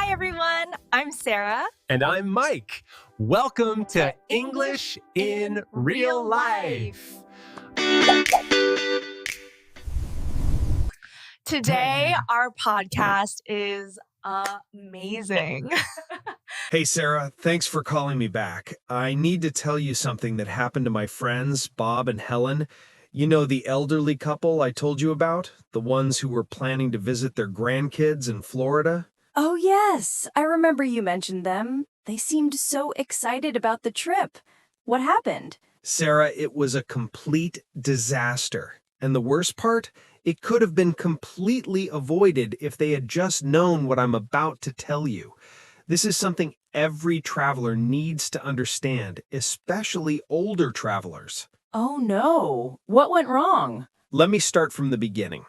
Hi, everyone. I'm Sarah. And I'm Mike. Welcome to English in Real Life. Today, our podcast is amazing. Hey, Sarah, thanks for calling me back. I need to tell you something that happened to my friends, Bob and Helen. You know, the elderly couple I told you about? The ones who were planning to visit their grandkids in Florida? Oh, yes. I remember you mentioned them. They seemed so excited about the trip. What happened? Sarah, it was a complete disaster. And the worst part? It could have been completely avoided if they had just known what I'm about to tell you. This is something every traveler needs to understand, especially older travelers. Oh, no. What went wrong? Let me start from the beginning.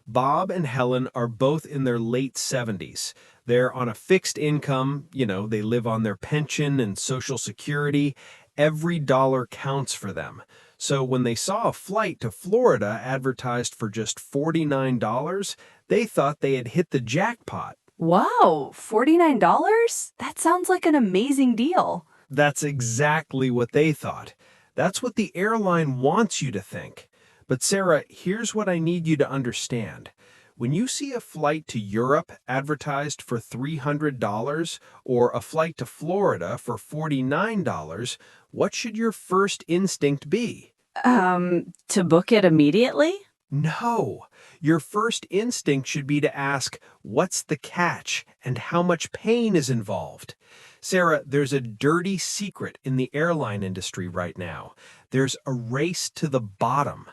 Bob and Helen are both in their late 70s. They're on a fixed income, they live on their pension and Social Security. Every dollar counts for them. So when they saw a flight to Florida advertised for just $49, they thought they had hit the jackpot. Wow, $49? That sounds like an amazing deal. That's exactly what they thought. That's what the airline wants you to think. But Sarah, here's what I need you to understand. When you see a flight to Europe advertised for $300 or a flight to Florida for $49, what should your first instinct be? To book it immediately? No. Your first instinct should be to ask, what's the catch and how much pain is involved? Sarah, there's a dirty secret in the airline industry right now. There's a race to the bottom.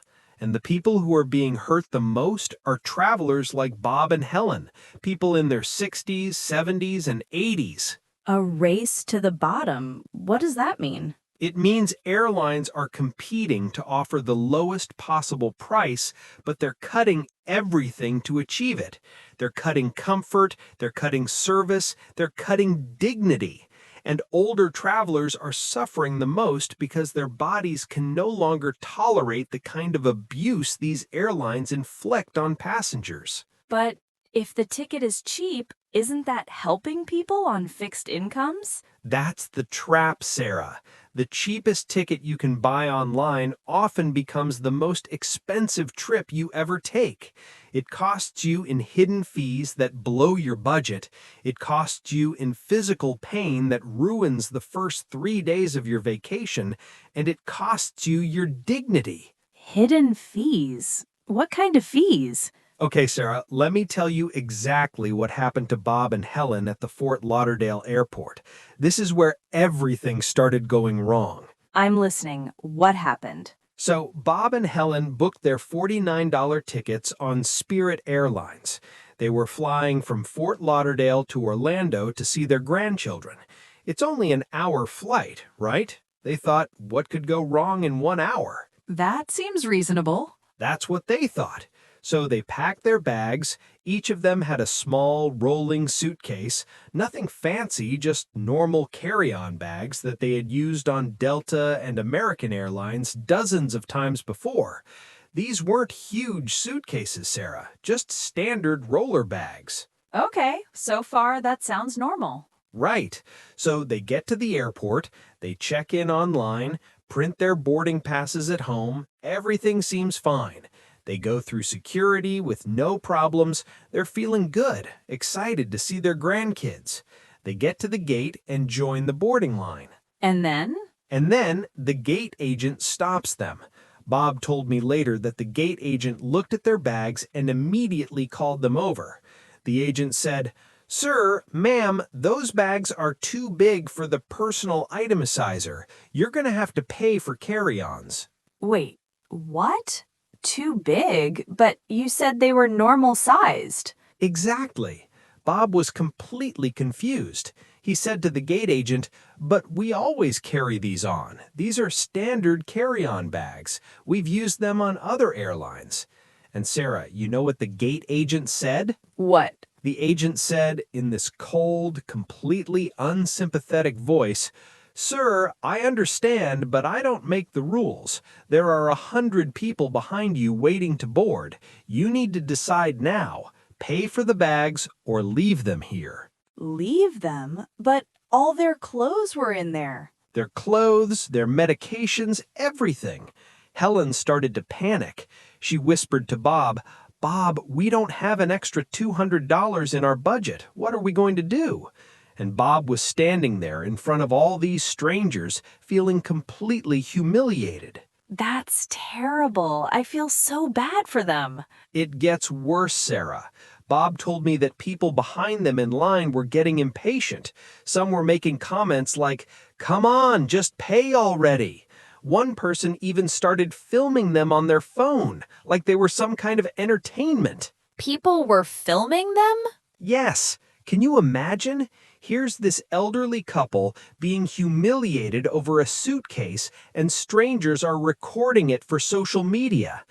And the people who are being hurt the most are travelers like Bob and Helen, people in their 60s, 70s, and 80s. A race to the bottom? What does that mean? It means airlines are competing to offer the lowest possible price, but they're cutting everything to achieve it. They're cutting comfort, they're cutting service, they're cutting dignity. And older travelers are suffering the most because their bodies can no longer tolerate the kind of abuse these airlines inflict on passengers. But if the ticket is cheap, isn't that helping people on fixed incomes? That's the trap, Sarah. The cheapest ticket you can buy online often becomes the most expensive trip you ever take. It costs you in hidden fees that blow your budget. It costs you in physical pain that ruins the first 3 days of your vacation. And it costs you your dignity. Hidden fees? What kind of fees? Okay, Sarah, let me tell you exactly what happened to Bob and Helen at the Fort Lauderdale airport. This is where everything started going wrong. I'm listening. What happened? So, Bob and Helen booked their $49 tickets on Spirit Airlines. They were flying from Fort Lauderdale to Orlando to see their grandchildren. It's only an hour flight, right? They thought, what could go wrong in 1 hour? That seems reasonable. That's what they thought. So they packed their bags. Each of them had a small, rolling suitcase. Nothing fancy, just normal carry-on bags that they had used on Delta and American Airlines dozens of times before. These weren't huge suitcases, Sarah, just standard roller bags. Okay, so far that sounds normal. Right. So they get to the airport, they check in online, print their boarding passes at home. Everything seems fine. They go through security with no problems. They're feeling good, excited to see their grandkids. They get to the gate and join the boarding line. And then? And then the gate agent stops them. Bob told me later that the gate agent looked at their bags and immediately called them over. The agent said, "Sir, ma'am, those bags are too big for the personal itemizer. You're going to have to pay for carry-ons." Wait, what? Too big? But you said they were normal sized. Exactly. Bob was completely confused. He said to the gate agent, "But we always carry these on. These are standard carry-on bags. We've used them on other airlines." And Sarah, you know what the gate agent said? What? The agent said in this cold, completely unsympathetic voice, "Sir, I understand, but I don't make the rules. There are 100 people behind you waiting to board. You need to decide now. Pay for the bags or leave them here." Leave them? But all their clothes were in there. Their clothes, their medications, everything. Helen started to panic. She whispered to Bob, "Bob, we don't have an extra $200 in our budget. What are we going to do?" And Bob was standing there in front of all these strangers, feeling completely humiliated. That's terrible. I feel so bad for them. It gets worse, Sarah. Bob told me that people behind them in line were getting impatient. Some were making comments like, "Come on, just pay already." One person even started filming them on their phone, like they were some kind of entertainment. People were filming them? Yes. Can you imagine? Here's this elderly couple being humiliated over a suitcase, and strangers are recording it for social media.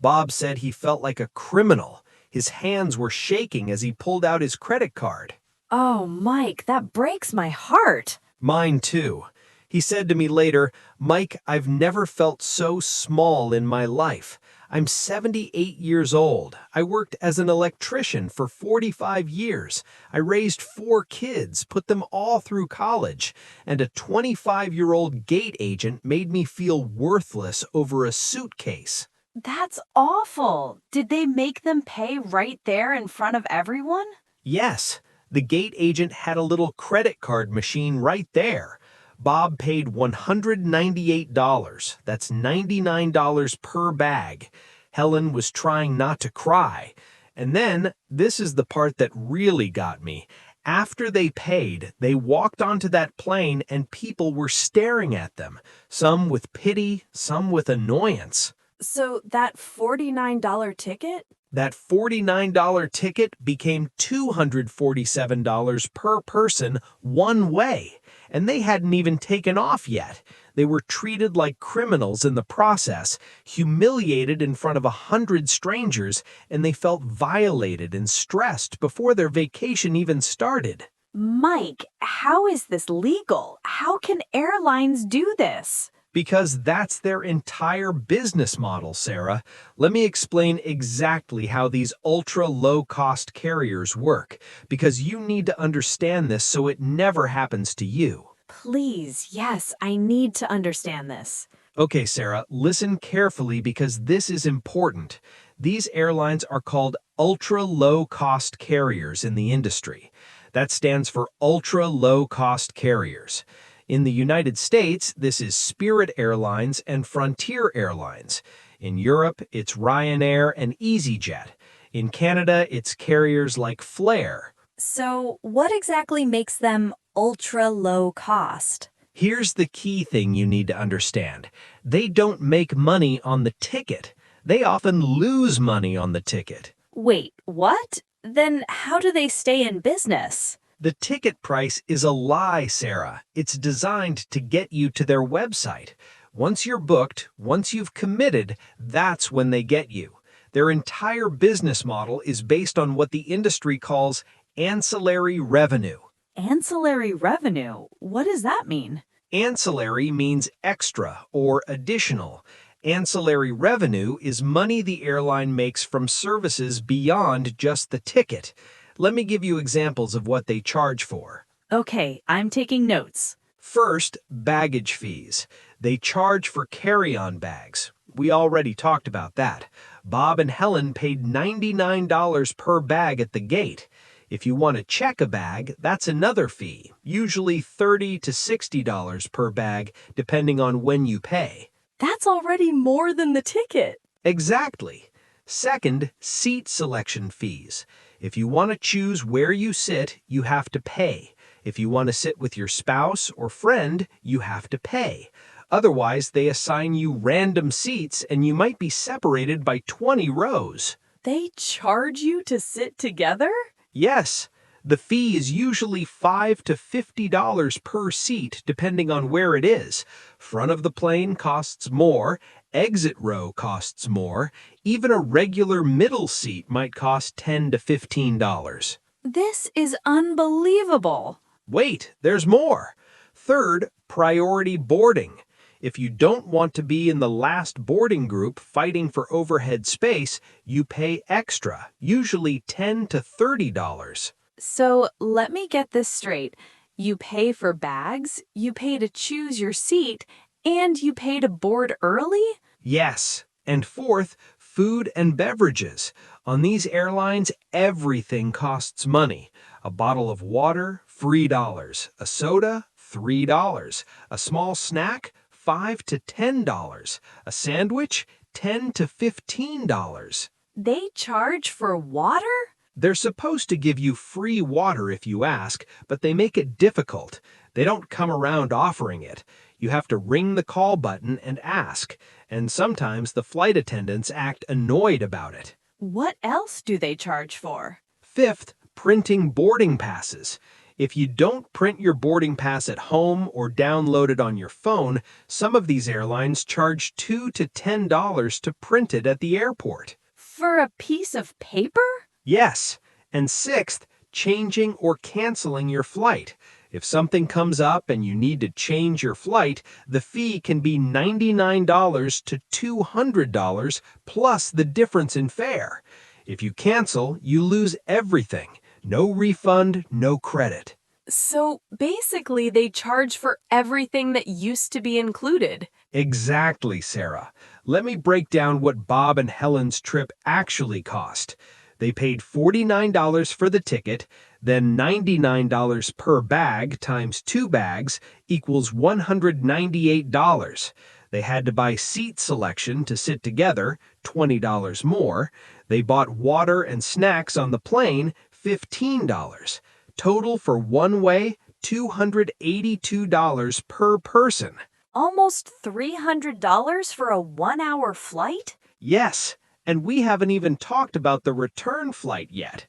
Bob said he felt like a criminal. His hands were shaking as he pulled out his credit card. Oh, Mike, that breaks my heart. Mine too. He said to me later, "Mike, I've never felt so small in my life. I'm 78 years old. I worked as an electrician for 45 years. I raised 4 kids, put them all through college, and a 25-year-old gate agent made me feel worthless over a suitcase." That's awful. Did they make them pay right there in front of everyone? Yes, the gate agent had a little credit card machine right there. Bob paid $198. That's $99 per bag. Helen was trying not to cry. And then, this is the part that really got me. After they paid, they walked onto that plane and people were staring at them, some with pity, some with annoyance. So that $49 ticket? That $49 ticket became $247 per person one way, and they hadn't even taken off yet. They were treated like criminals in the process, humiliated in front of 100 strangers, and they felt violated and stressed before their vacation even started. Mike, how is this legal? How can airlines do this? Because that's their entire business model, Sarah. Let me explain exactly how these ultra-low-cost carriers work, because you need to understand this so it never happens to you. Please, yes, I need to understand this. Okay, Sarah, listen carefully because this is important. These airlines are called ultra-low-cost carriers in the industry. That stands for ultra-low-cost carriers. In the United States, this is Spirit Airlines and Frontier Airlines. In Europe, it's Ryanair and EasyJet. In Canada, it's carriers like Flair. So, what exactly makes them ultra low cost? Here's the key thing you need to understand. They don't make money on the ticket. They often lose money on the ticket. Wait, what? Then how do they stay in business? The ticket price is a lie, Sarah. It's designed to get you to their website. Once you're booked, once you've committed, that's when they get you. Their entire business model is based on what the industry calls ancillary revenue. Ancillary revenue? What does that mean? Ancillary means extra or additional. Ancillary revenue is money the airline makes from services beyond just the ticket. Let me give you examples of what they charge for. Okay, I'm taking notes. First, baggage fees. They charge for carry-on bags. We already talked about that. Bob and Helen paid $99 per bag at the gate. If you want to check a bag, that's another fee, usually $30 to $60 per bag, depending on when you pay. That's already more than the ticket. Exactly. Second, seat selection fees. If you want to choose where you sit, you have to pay. If you want to sit with your spouse or friend, you have to pay. Otherwise, they assign you random seats and you might be separated by 20 rows. They charge you to sit together? Yes, the fee is usually $5 to $50 per seat, depending on where it is. Front of the plane costs more, exit row costs more, even a regular middle seat might cost $10 to $15. This is unbelievable. Wait, there's more. Third, priority boarding. If you don't want to be in the last boarding group fighting for overhead space, you pay extra, usually $10 to $30. So let me get this straight. You pay for bags, you pay to choose your seat, and you pay to board early? Yes. And fourth, food and beverages. On these airlines, everything costs money. A bottle of water, $3. A soda, $3. A small snack, $5 to $10. A sandwich, $10 to $15. They charge for water? They're supposed to give you free water if you ask, but they make it difficult. They don't come around offering it. You have to ring the call button and ask, and sometimes the flight attendants act annoyed about it. What else do they charge for? Fifth, printing boarding passes. If you don't print your boarding pass at home or download it on your phone, some of these airlines charge $2 to $10 to print it at the airport. For a piece of paper? Yes. And sixth, changing or canceling your flight. If something comes up and you need to change your flight, the fee can be $99 to $200 plus the difference in fare. If you cancel, you lose everything. No refund, no credit. So basically, they charge for everything that used to be included. Exactly, Sarah. Let me break down what Bob and Helen's trip actually cost. They paid $49 for the ticket, then $99 per bag times 2 bags equals $198. They had to buy seat selection to sit together, $20 more. They bought water and snacks on the plane, $15. Total for one way, $282 per person. Almost $300 for a 1-hour flight? Yes, and we haven't even talked about the return flight yet.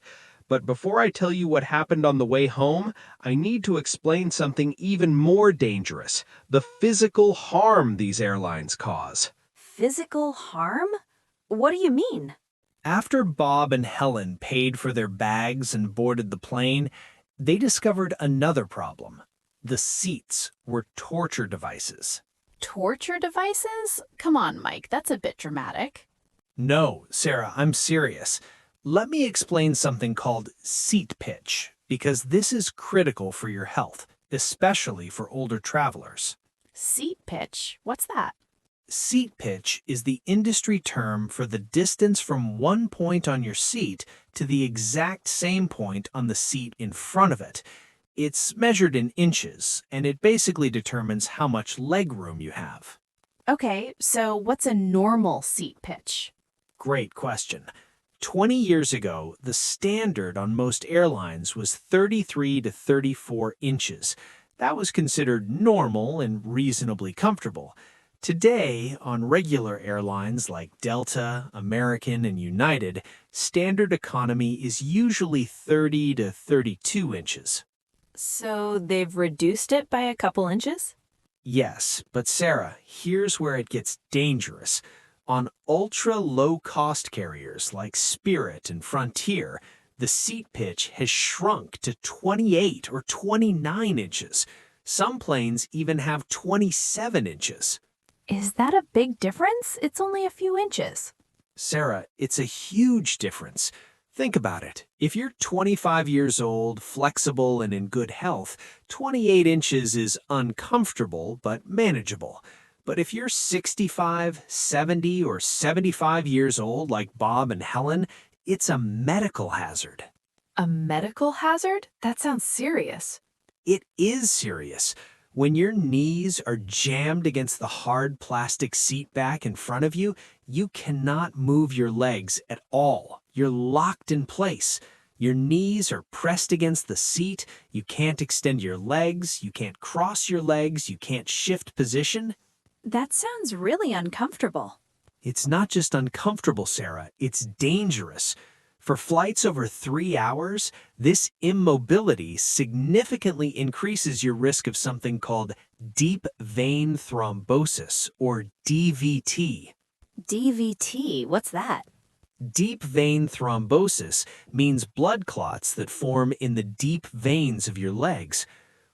But before I tell you what happened on the way home, I need to explain something even more dangerous, the physical harm these airlines cause. Physical harm? What do you mean? After Bob and Helen paid for their bags and boarded the plane, they discovered another problem. The seats were torture devices. Torture devices? Come on, Mike, that's a bit dramatic. No, Sarah, I'm serious. Let me explain something called seat pitch, because this is critical for your health, especially for older travelers. Seat pitch? What's that? Seat pitch is the industry term for the distance from one point on your seat to the exact same point on the seat in front of it. It's measured in inches, and it basically determines how much leg room you have. Okay, so what's a normal seat pitch? Great question. 20 years ago, the standard on most airlines was 33 to 34 inches. That was considered normal and reasonably comfortable. Today, on regular airlines like Delta, American, and United, standard economy is usually 30 to 32 inches. So they've reduced it by a couple inches? Yes, but Sarah, here's where it gets dangerous. On ultra-low-cost carriers like Spirit and Frontier, the seat pitch has shrunk to 28 or 29 inches. Some planes even have 27 inches. Is that a big difference? It's only a few inches. Sarah, it's a huge difference. Think about it. If you're 25 years old, flexible, and in good health, 28 inches is uncomfortable but manageable. But if you're 65, 70, or 75 years old like Bob and Helen, it's a medical hazard. A medical hazard? That sounds serious. It is serious. When your knees are jammed against the hard plastic seat back in front of you, you cannot move your legs at all. You're locked in place. Your knees are pressed against the seat. You can't extend your legs. You can't cross your legs. You can't shift position. That sounds really uncomfortable. It's not just uncomfortable, Sarah. It's dangerous. For flights over 3 hours, this immobility significantly increases your risk of something called deep vein thrombosis, or DVT. DVT, what's that? Deep vein thrombosis means blood clots that form in the deep veins of your legs.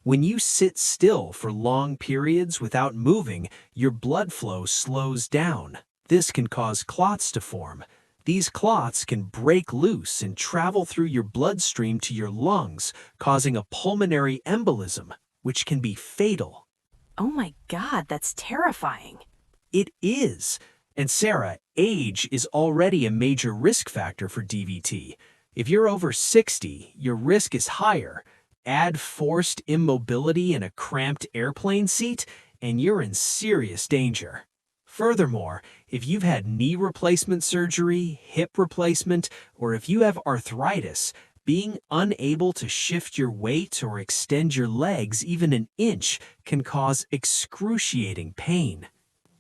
When you sit still for long periods without moving, your blood flow slows down. This can cause clots to form. These clots can break loose and travel through your bloodstream to your lungs, causing a pulmonary embolism, which can be fatal. Oh my God, that's terrifying. It is. And Sarah, age is already a major risk factor for DVT. If you're over 60, your risk is higher. Add forced immobility in a cramped airplane seat, and you're in serious danger. Furthermore, if you've had knee replacement surgery, hip replacement, or if you have arthritis, being unable to shift your weight or extend your legs even an inch can cause excruciating pain.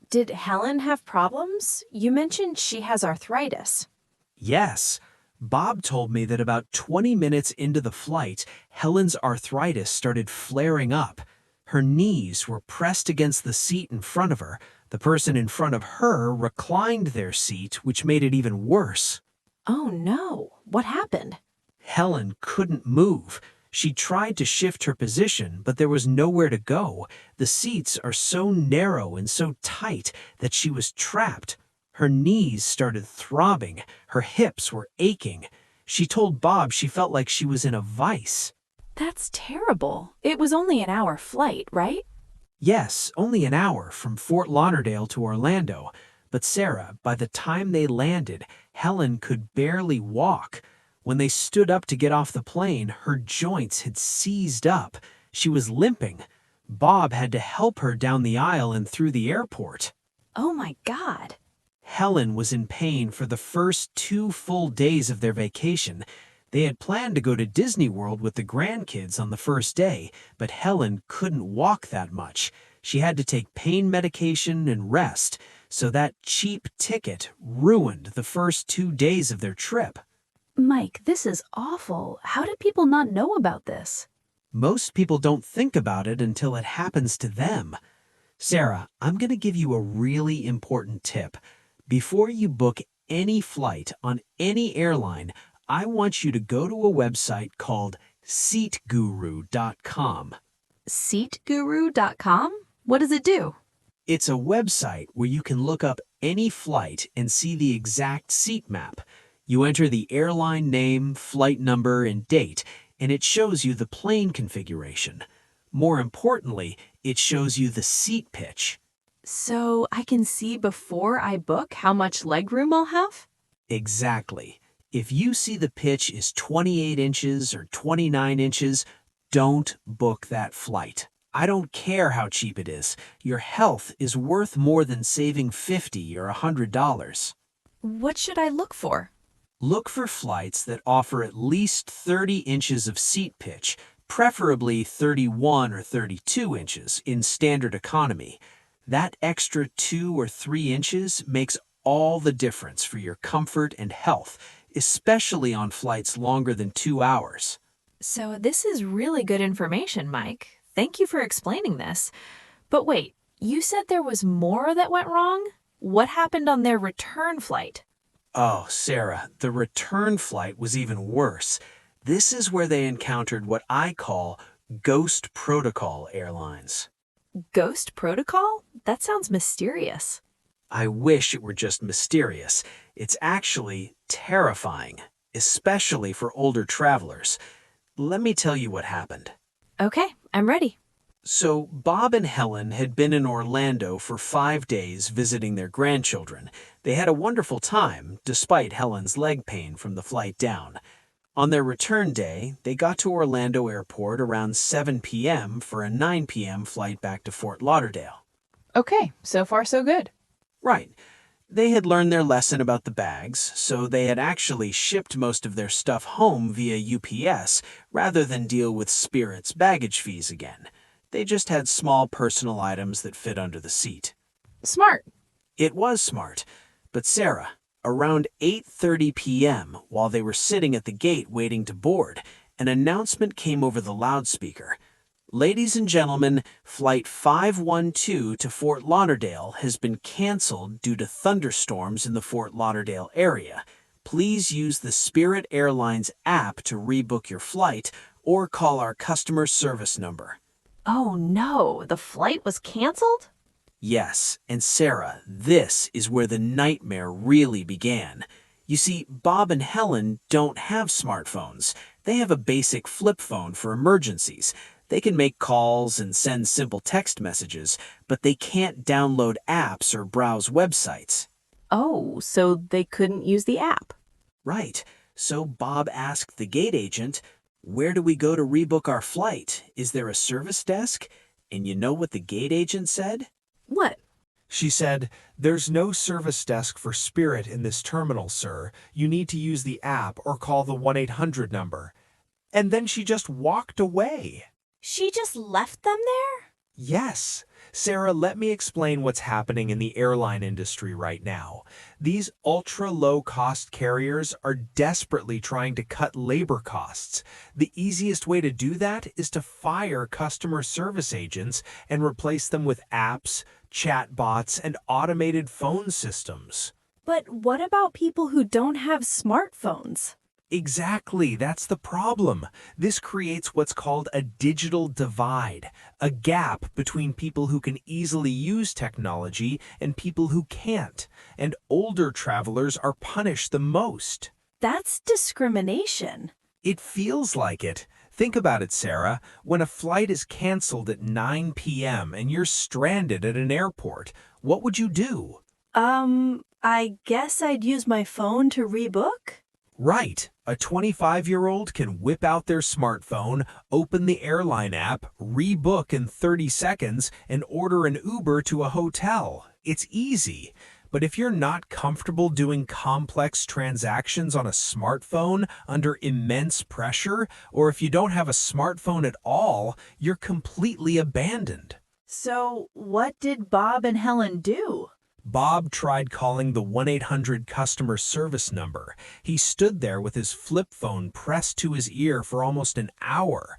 Did Helen have problems? You mentioned she has arthritis. Yes, Bob told me that about 20 minutes into the flight, Helen's arthritis started flaring up. Her knees were pressed against the seat in front of her. The person in front of her reclined their seat, which made it even worse. Oh no, what happened? Helen couldn't move. She tried to shift her position, but there was nowhere to go. The seats are so narrow and so tight that she was trapped. Her knees started throbbing. Her hips were aching. She told Bob she felt like she was in a vice. That's terrible. It was only an hour flight, right? Yes, only an hour from Fort Lauderdale to Orlando. But Sarah, by the time they landed, Helen could barely walk. When they stood up to get off the plane, her joints had seized up. She was limping. Bob had to help her down the aisle and through the airport. Oh my God. Helen was in pain for the first 2 full days of their vacation. They had planned to go to Disney World with the grandkids on the first day, but Helen couldn't walk that much. She had to take pain medication and rest, so that cheap ticket ruined the first 2 days of their trip. Mike, this is awful. How did people not know about this? Most people don't think about it until it happens to them. Sarah, I'm going to give you a really important tip. Before you book any flight on any airline, I want you to go to a website called seatguru.com. Seatguru.com? What does it do? It's a website where you can look up any flight and see the exact seat map. You enter the airline name, flight number, and date, and it shows you the plane configuration. More importantly, it shows you the seat pitch. So I can see before I book how much legroom I'll have? Exactly. If you see the pitch is 28 inches or 29 inches, don't book that flight. I don't care how cheap it is. Your health is worth more than saving $50 or $100. What should I look for? Look for flights that offer at least 30 inches of seat pitch, preferably 31 or 32 inches in standard economy. That extra 2 or 3 inches makes all the difference for your comfort and health, especially on flights longer than 2 hours. So this is really good information, Mike. Thank you for explaining this. But wait, you said there was more that went wrong? What happened on their return flight? Oh, Sarah, the return flight was even worse. This is where they encountered what I call ghost protocol airlines. Ghost protocol? That sounds mysterious. I wish it were just mysterious. It's actually terrifying, especially for older travelers. Let me tell you what happened. Okay, I'm ready. So, Bob and Helen had been in Orlando for 5 days visiting their grandchildren. They had a wonderful time, despite Helen's leg pain from the flight down. On their return day, they got to Orlando Airport around 7 p.m. for a 9 p.m. flight back to Fort Lauderdale. Okay, so far so good. Right. They had learned their lesson about the bags, so they had actually shipped most of their stuff home via UPS rather than deal with Spirit's baggage fees again. They just had small personal items that fit under the seat. Smart. It was smart. But Sarah, around 8:30 p.m., while they were sitting at the gate waiting to board, an announcement came over the loudspeaker. Ladies and gentlemen, Flight 512 to Fort Lauderdale has been canceled due to thunderstorms in the Fort Lauderdale area. Please use the Spirit Airlines app to rebook your flight or call our customer service number. Oh no, the flight was canceled? Yes, and Sarah, this is where the nightmare really began. You see, Bob and Helen don't have smartphones. They have a basic flip phone for emergencies. They can make calls and send simple text messages, but they can't download apps or browse websites. Oh, so they couldn't use the app. Right. So Bob asked the gate agent, "Where do we go to rebook our flight? Is there a service desk?" And you know what the gate agent said? What? She said, "There's no service desk for Spirit in this terminal, sir. You need to use the app or call the 1-800 number." And then she just walked away. She just left them there? Yes. Sarah, let me explain what's happening in the airline industry right now. These ultra-low-cost carriers are desperately trying to cut labor costs. The easiest way to do that is to fire customer service agents and replace them with apps, chatbots, and automated phone systems. But what about people who don't have smartphones? Exactly, that's the problem. This creates what's called a digital divide, a gap between people who can easily use technology and people who can't, and older travelers are punished the most. That's discrimination. It feels like it. Think about it, Sarah. When a flight is canceled at 9 p.m. and you're stranded at an airport, what would you do? I guess I'd use my phone to rebook? Right. A 25-year-old can whip out their smartphone, open the airline app, rebook in 30 seconds, and order an Uber to a hotel. It's easy. But if you're not comfortable doing complex transactions on a smartphone under immense pressure, or if you don't have a smartphone at all, you're completely abandoned. So, what did Bob and Helen do? Bob tried calling the 1-800 customer service number. He stood there with his flip phone pressed to his ear for almost an hour.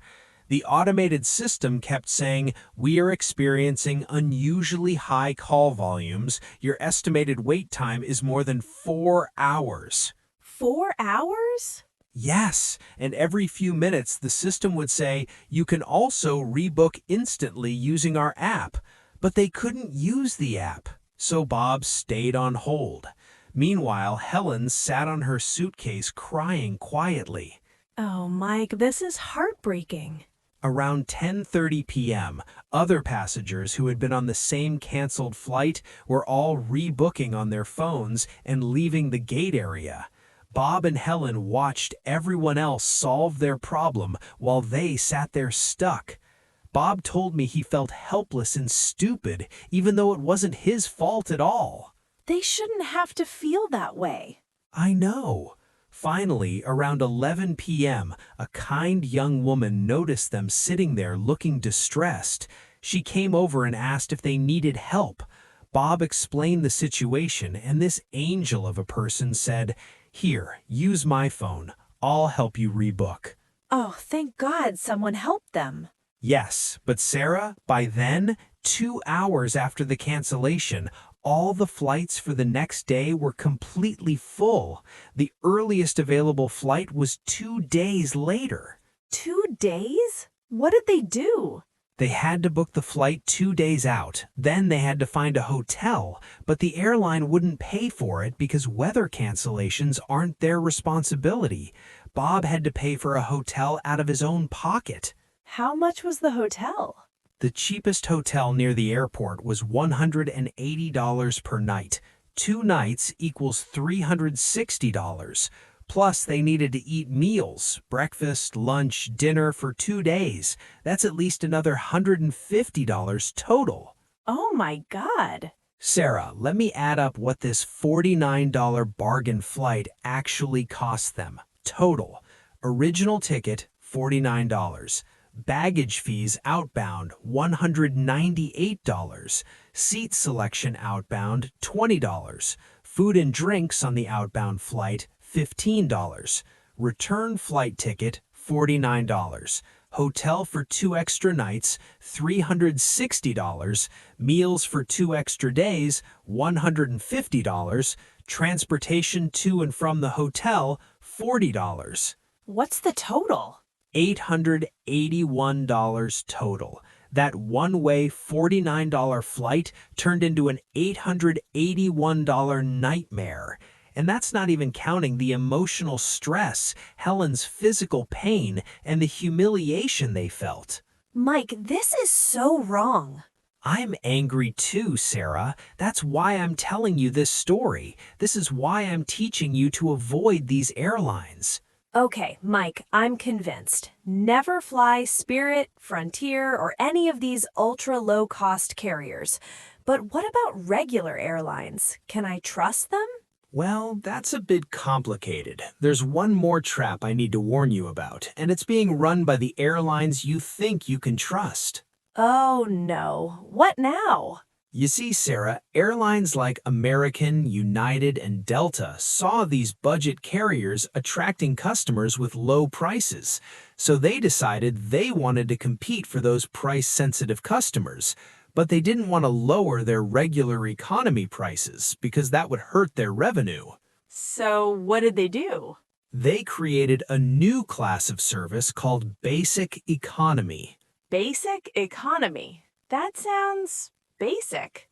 The automated system kept saying, "We are experiencing unusually high call volumes. Your estimated wait time is more than 4 hours." 4 hours? Yes, and every few minutes the system would say, "You can also rebook instantly using our app." But they couldn't use the app. So Bob stayed on hold. Meanwhile, Helen sat on her suitcase crying quietly. Oh, Mike, this is heartbreaking. Around 10:30 p.m., other passengers who had been on the same canceled flight were all rebooking on their phones and leaving the gate area. Bob and Helen watched everyone else solve their problem while they sat there stuck. Bob told me he felt helpless and stupid, even though it wasn't his fault at all. They shouldn't have to feel that way. I know. Finally, around 11 p.m., a kind young woman noticed them sitting there looking distressed. She came over and asked if they needed help. Bob explained the situation, and this angel of a person said, "Here, use my phone. I'll help you rebook." Oh, thank God someone helped them. Yes, but Sarah, by then, 2 hours after the cancellation, all the flights for the next day were completely full. The earliest available flight was 2 days later. 2 days? What did they do? They had to book the flight 2 days out. Then they had to find a hotel, but the airline wouldn't pay for it because weather cancellations aren't their responsibility. Bob had to pay for a hotel out of his own pocket. How much was the hotel? The cheapest hotel near the airport was $180 per night. 2 nights equals $360. Plus, they needed to eat meals, breakfast, lunch, dinner for 2 days. That's at least another $150 total. Oh my God. Sarah, let me add up what this $49 bargain flight actually cost them. Total. Original ticket, $49. Baggage fees outbound, $198. Seat selection outbound, $20. Food and drinks on the outbound flight, $15. Return flight ticket, $49. Hotel for 2 extra nights, $360. Meals for 2 extra days, $150. Transportation to and from the hotel, $40. What's the total? $881 total. That one-way $49 flight turned into an $881 nightmare. And that's not even counting the emotional stress, Helen's physical pain, and the humiliation they felt. Mike, this is so wrong. I'm angry too, Sarah. That's why I'm telling you this story. This is why I'm teaching you to avoid these airlines. Okay, Mike, I'm convinced. Never fly Spirit, Frontier, or any of these ultra-low-cost carriers. But what about regular airlines? Can I trust them? Well, that's a bit complicated. There's one more trap I need to warn you about, and it's being run by the airlines you think you can trust. Oh no, what now? You see, Sarah, airlines like American, United, and Delta saw these budget carriers attracting customers with low prices, so they decided they wanted to compete for those price-sensitive customers, but they didn't want to lower their regular economy prices because that would hurt their revenue. So what did they do? They created a new class of service called Basic Economy. Basic economy. That sounds basic.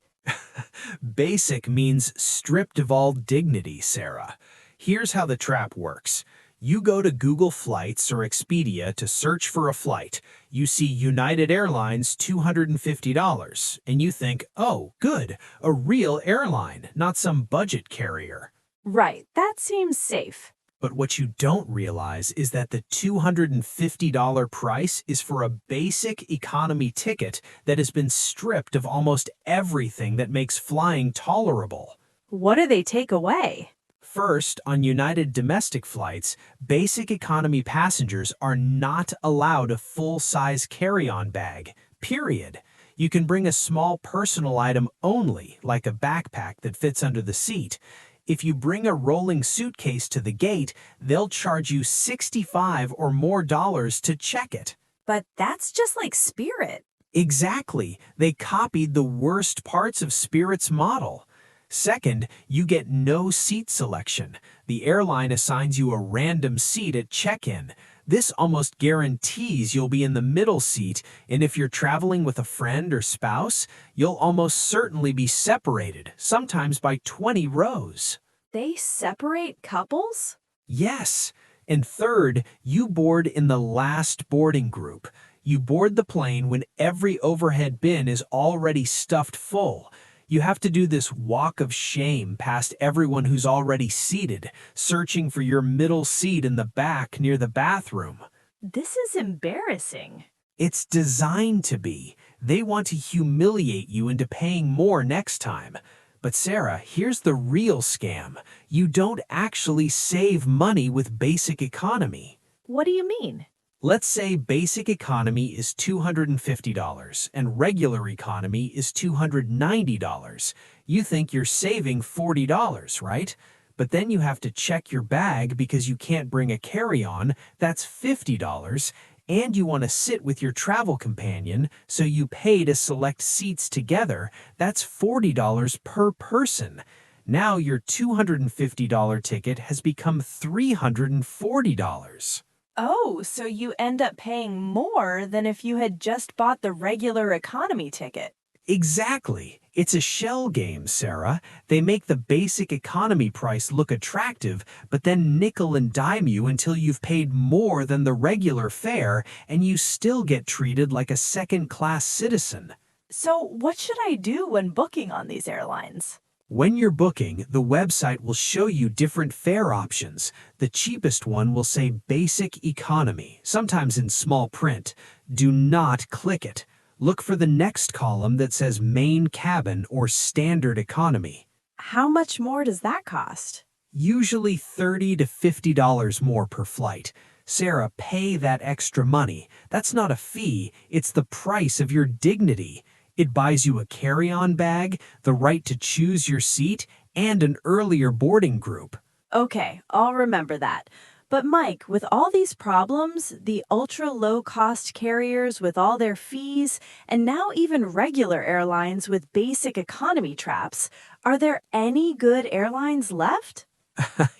Basic means stripped of all dignity, Sarah. Here's how the trap works. You go to Google Flights or Expedia to search for a flight. You see United Airlines $250, and you think, oh, good, a real airline, not some budget carrier. Right, that seems safe. But what you don't realize is that the $250 price is for a basic economy ticket that has been stripped of almost everything that makes flying tolerable. What do they take away? First, on United domestic flights, basic economy passengers are not allowed a full-size carry-on bag, period. You can bring a small personal item only, like a backpack that fits under the seat. If you bring a rolling suitcase to the gate, they'll charge you $65 or more to check it. But that's just like Spirit. Exactly. They copied the worst parts of Spirit's model. Second, you get no seat selection. The airline assigns you a random seat at check-in. This almost guarantees you'll be in the middle seat, and if you're traveling with a friend or spouse, you'll almost certainly be separated, sometimes by 20 rows. They separate couples? Yes. And third, you board in the last boarding group. You board the plane when every overhead bin is already stuffed full. You have to do this walk of shame past everyone who's already seated, searching for your middle seat in the back near the bathroom. This is embarrassing. It's designed to be. They want to humiliate you into paying more next time. But Sarah, here's the real scam. You don't actually save money with basic economy. What do you mean? Let's say basic economy is $250 and regular economy is $290. You think you're saving $40, right? But then you have to check your bag because you can't bring a carry-on, that's $50, and you want to sit with your travel companion, so you pay to select seats together, that's $40 per person. Now your $250 ticket has become $340. Oh, so you end up paying more than if you had just bought the regular economy ticket. Exactly. It's a shell game, Sarah. They make the basic economy price look attractive, but then nickel and dime you until you've paid more than the regular fare, and you still get treated like a second-class citizen. So what should I do when booking on these airlines? When you're booking, the website will show you different fare options. The cheapest one will say Basic Economy, sometimes in small print. Do not click it. Look for the next column that says Main Cabin or Standard Economy. How much more does that cost? Usually $30 to $50 more per flight. Sarah, pay that extra money. That's not a fee, it's the price of your dignity. It buys you a carry-on bag, the right to choose your seat, and an earlier boarding group. Okay, I'll remember that. But Mike, with all these problems, the ultra-low-cost carriers with all their fees, and now even regular airlines with basic economy traps, are there any good airlines left?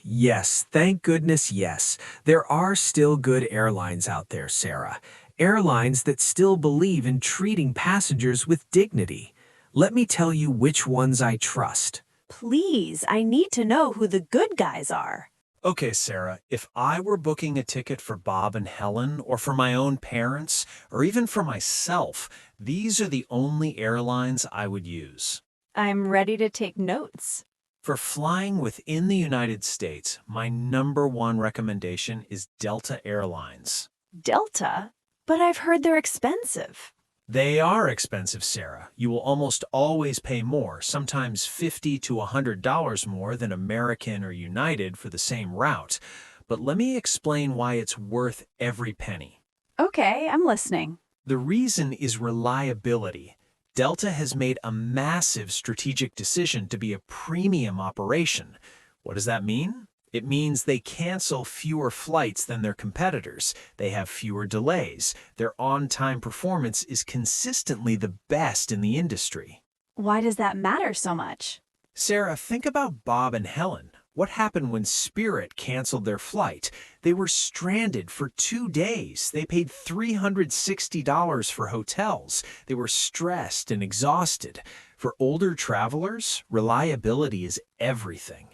Yes, thank goodness, yes. There are still good airlines out there, Sarah. Airlines that still believe in treating passengers with dignity. Let me tell you which ones I trust. Please, I need to know who the good guys are. Okay, Sarah, if I were booking a ticket for Bob and Helen, or for my own parents, or even for myself, these are the only airlines I would use. I'm ready to take notes. For flying within the United States, my #1 recommendation is Delta Airlines. Delta? But I've heard they're expensive. They are expensive, Sarah. You will almost always pay more, sometimes $50 to $100 more than American or United for the same route. But let me explain why it's worth every penny. Okay, I'm listening. The reason is reliability. Delta has made a massive strategic decision to be a premium operation. What does that mean? It means they cancel fewer flights than their competitors. They have fewer delays. Their on-time performance is consistently the best in the industry. Why does that matter so much? Sarah, think about Bob and Helen. What happened when Spirit canceled their flight? They were stranded for 2 days. They paid $360 for hotels. They were stressed and exhausted. For older travelers, reliability is everything.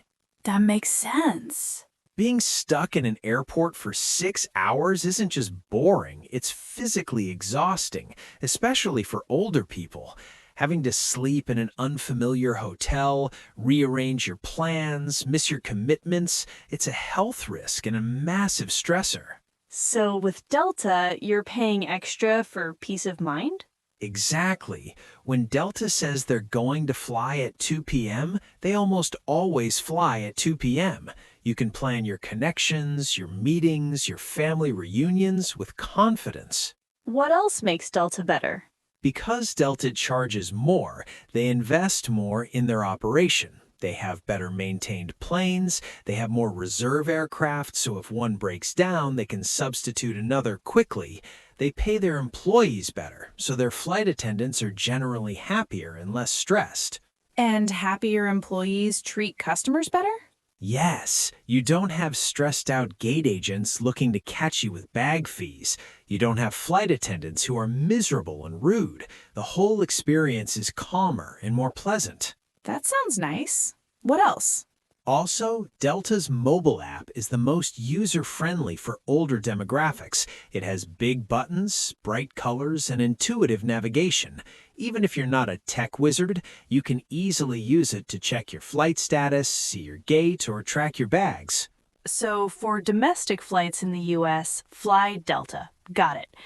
That makes sense. Being stuck in an airport for 6 hours isn't just boring, it's physically exhausting, especially for older people. Having to sleep in an unfamiliar hotel, rearrange your plans, miss your commitments, it's a health risk and a massive stressor. So with Delta, you're paying extra for peace of mind? Exactly. When Delta says they're going to fly at 2 p.m., they almost always fly at 2 p.m. You can plan your connections, your meetings, your family reunions with confidence. What else makes Delta better? Because Delta charges more, they invest more in their operation. They have better maintained planes, they have more reserve aircraft, so if one breaks down, they can substitute another quickly. They pay their employees better, so their flight attendants are generally happier and less stressed. And happier employees treat customers better? Yes, you don't have stressed out gate agents looking to catch you with bag fees. You don't have flight attendants who are miserable and rude. The whole experience is calmer and more pleasant. That sounds nice. What else? Also, Delta's mobile app is the most user-friendly for older demographics. It has big buttons, bright colors, and intuitive navigation. Even if you're not a tech wizard, you can easily use it to check your flight status, see your gate, or track your bags. So for domestic flights in the US, fly Delta. Got it.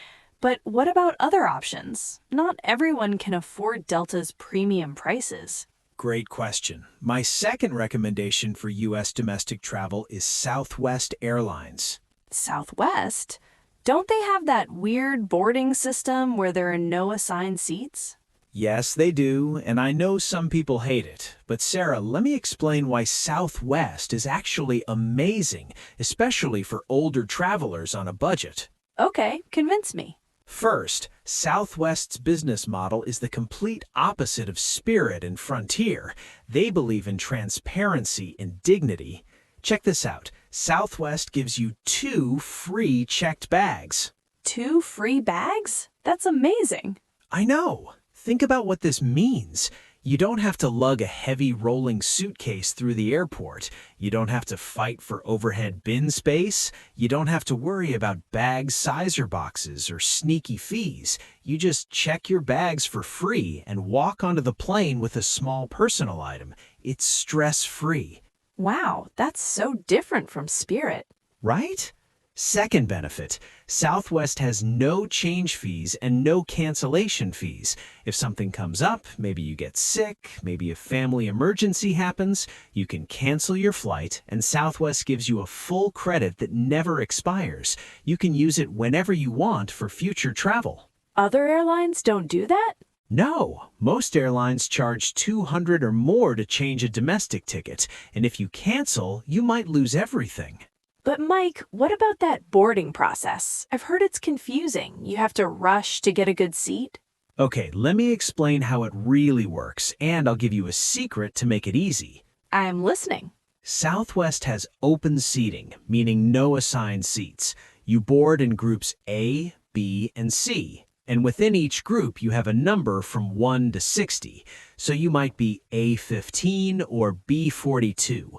But what about other options? Not everyone can afford Delta's premium prices. Great question. My second recommendation for U.S. domestic travel is Southwest Airlines. Southwest? Don't they have that weird boarding system where there are no assigned seats? Yes, they do, and I know some people hate it. But Sarah, let me explain why Southwest is actually amazing, especially for older travelers on a budget. Okay, convince me. First, Southwest's business model is the complete opposite of Spirit and Frontier. They believe in transparency and dignity. Check this out. Southwest gives you 2 free checked bags. 2 free bags? That's amazing. I know. Think about what this means. You don't have to lug a heavy rolling suitcase through the airport. You don't have to fight for overhead bin space. You don't have to worry about bag sizer boxes or sneaky fees. You just check your bags for free and walk onto the plane with a small personal item. It's stress-free. Wow, that's so different from Spirit. Right? Second benefit, Southwest has no change fees and no cancellation fees. If something comes up, maybe you get sick, maybe a family emergency happens, you can cancel your flight and Southwest gives you a full credit that never expires. You can use it whenever you want for future travel. Other airlines don't do that? No, most airlines charge $200 or more to change a domestic ticket, and if you cancel, you might lose everything. But Mike, what about that boarding process? I've heard it's confusing. You have to rush to get a good seat. Okay, let me explain how it really works, and I'll give you a secret to make it easy. I'm listening. Southwest has open seating, meaning no assigned seats. You board in groups A, B, and C. And within each group, you have a number from 1 to 60. So you might be A15 or B42.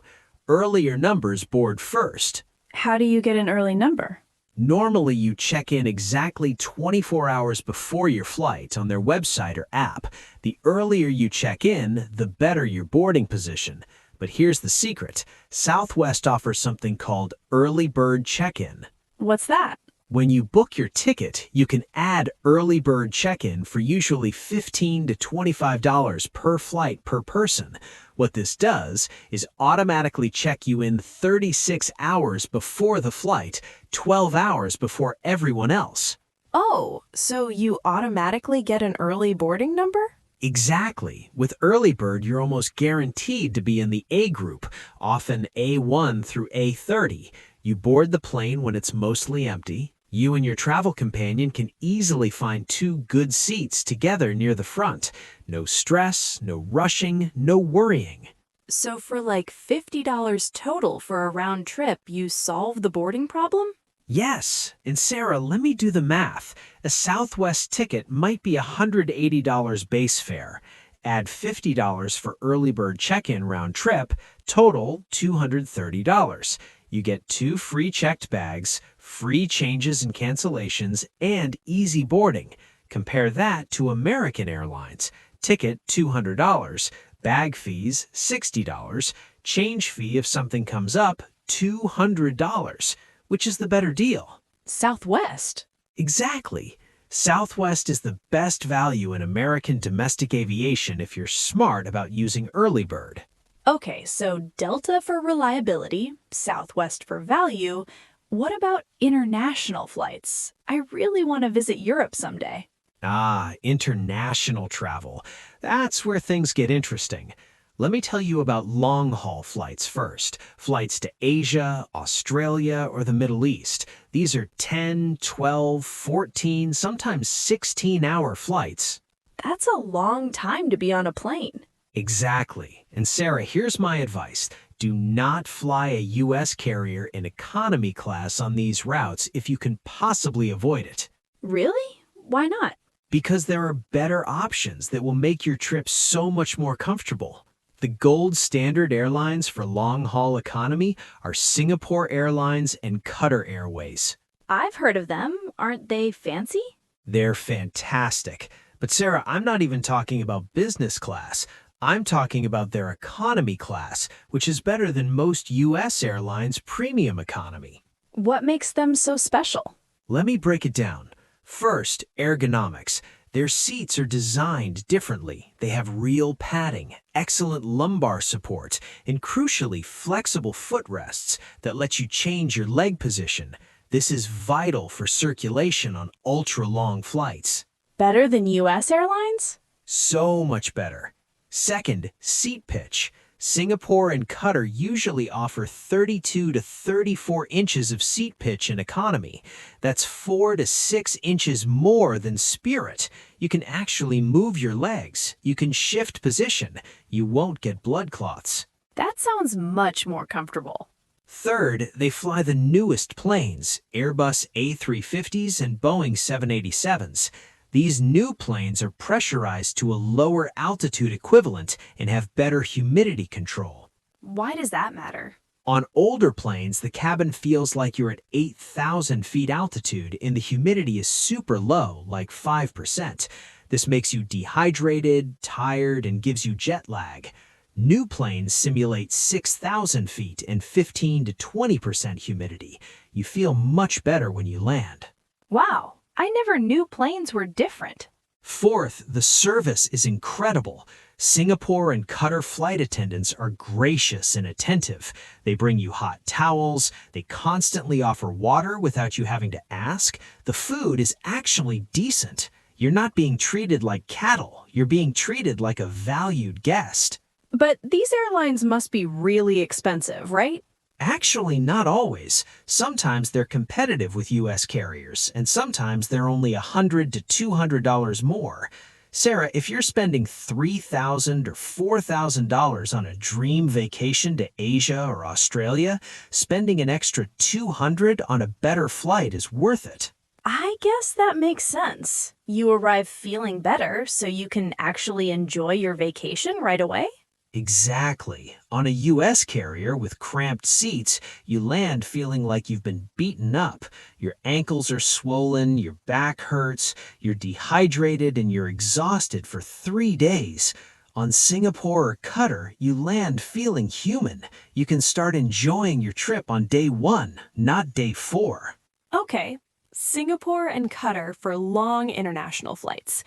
Earlier numbers board first. How do you get an early number? Normally, you check in exactly 24 hours before your flight on their website or app. The earlier you check in, the better your boarding position. But here's the secret. Southwest offers something called Early Bird Check-in. What's that? When you book your ticket, you can add Early Bird Check-in for usually $15 to $25 per flight per person. What this does is automatically check you in 36 hours before the flight, 12 hours before everyone else. Oh, so you automatically get an early boarding number? Exactly. With Early Bird, you're almost guaranteed to be in the A group, often A1 through A30. You board the plane when it's mostly empty. You and your travel companion can easily find 2 good seats together near the front. No stress, no rushing, no worrying. So for like $50 total for a round trip, you solve the boarding problem? Yes, and Sarah, let me do the math. A Southwest ticket might be $180 base fare. Add $50 for early bird check-in round trip, total $230. You get 2 free checked bags, free changes and cancellations, and easy boarding. Compare that to American Airlines. Ticket $200, bag fees $60, change fee if something comes up $200. Which is the better deal? Southwest. Exactly. Southwest is the best value in American domestic aviation if you're smart about using Early Bird. Okay, so Delta for reliability, Southwest for value. What about international flights? I really want to visit Europe someday. Ah, international travel. That's where things get interesting. Let me tell you about long-haul flights first. Flights to Asia, Australia, or the Middle East. These are 10, 12, 14, sometimes 16-hour flights. That's a long time to be on a plane. Exactly. And Sarah, here's my advice. Do not fly a U.S. carrier in economy class on these routes if you can possibly avoid it. Really? Why not? Because there are better options that will make your trip so much more comfortable. The gold standard airlines for long-haul economy are Singapore Airlines and Qatar Airways. I've heard of them. Aren't they fancy? They're fantastic. But Sarah, I'm not even talking about business class. I'm talking about their economy class, which is better than most U.S. airlines' premium economy. What makes them so special? Let me break it down. First, ergonomics. Their seats are designed differently. They have real padding, excellent lumbar support, and crucially, flexible footrests that let you change your leg position. This is vital for circulation on ultra-long flights. Better than U.S. airlines? So much better. Second, seat pitch. Singapore and Qatar usually offer 32 to 34 inches of seat pitch in economy. That's 4 to 6 inches more than Spirit. You can actually move your legs. You can shift position. You won't get blood clots. That sounds much more comfortable. Third, they fly the newest planes, Airbus A350s and Boeing 787s. These new planes are pressurized to a lower altitude equivalent and have better humidity control. Why does that matter? On older planes, the cabin feels like you're at 8,000 feet altitude and the humidity is super low, like 5%. This makes you dehydrated, tired, and gives you jet lag. New planes simulate 6,000 feet and 15 to 20% humidity. You feel much better when you land. Wow, I never knew planes were different. Fourth, the service is incredible. Singapore and Qatar flight attendants are gracious and attentive. They bring you hot towels. They constantly offer water without you having to ask. The food is actually decent. You're not being treated like cattle. You're being treated like a valued guest. But these airlines must be really expensive, right? Actually, not always. Sometimes they're competitive with U.S. carriers, and sometimes they're only $100 to $200 more. Sarah, if you're spending $3,000 or $4,000 on a dream vacation to Asia or Australia, spending an extra $200 on a better flight is worth it. I guess that makes sense. You arrive feeling better so you can actually enjoy your vacation right away? Exactly. On a U.S. carrier with cramped seats, you land feeling like you've been beaten up. Your ankles are swollen, your back hurts, you're dehydrated, and you're exhausted for 3 days. On Singapore or Qatar, you land feeling human. You can start enjoying your trip on day 1, not day 4. Okay, Singapore and Qatar for long international flights.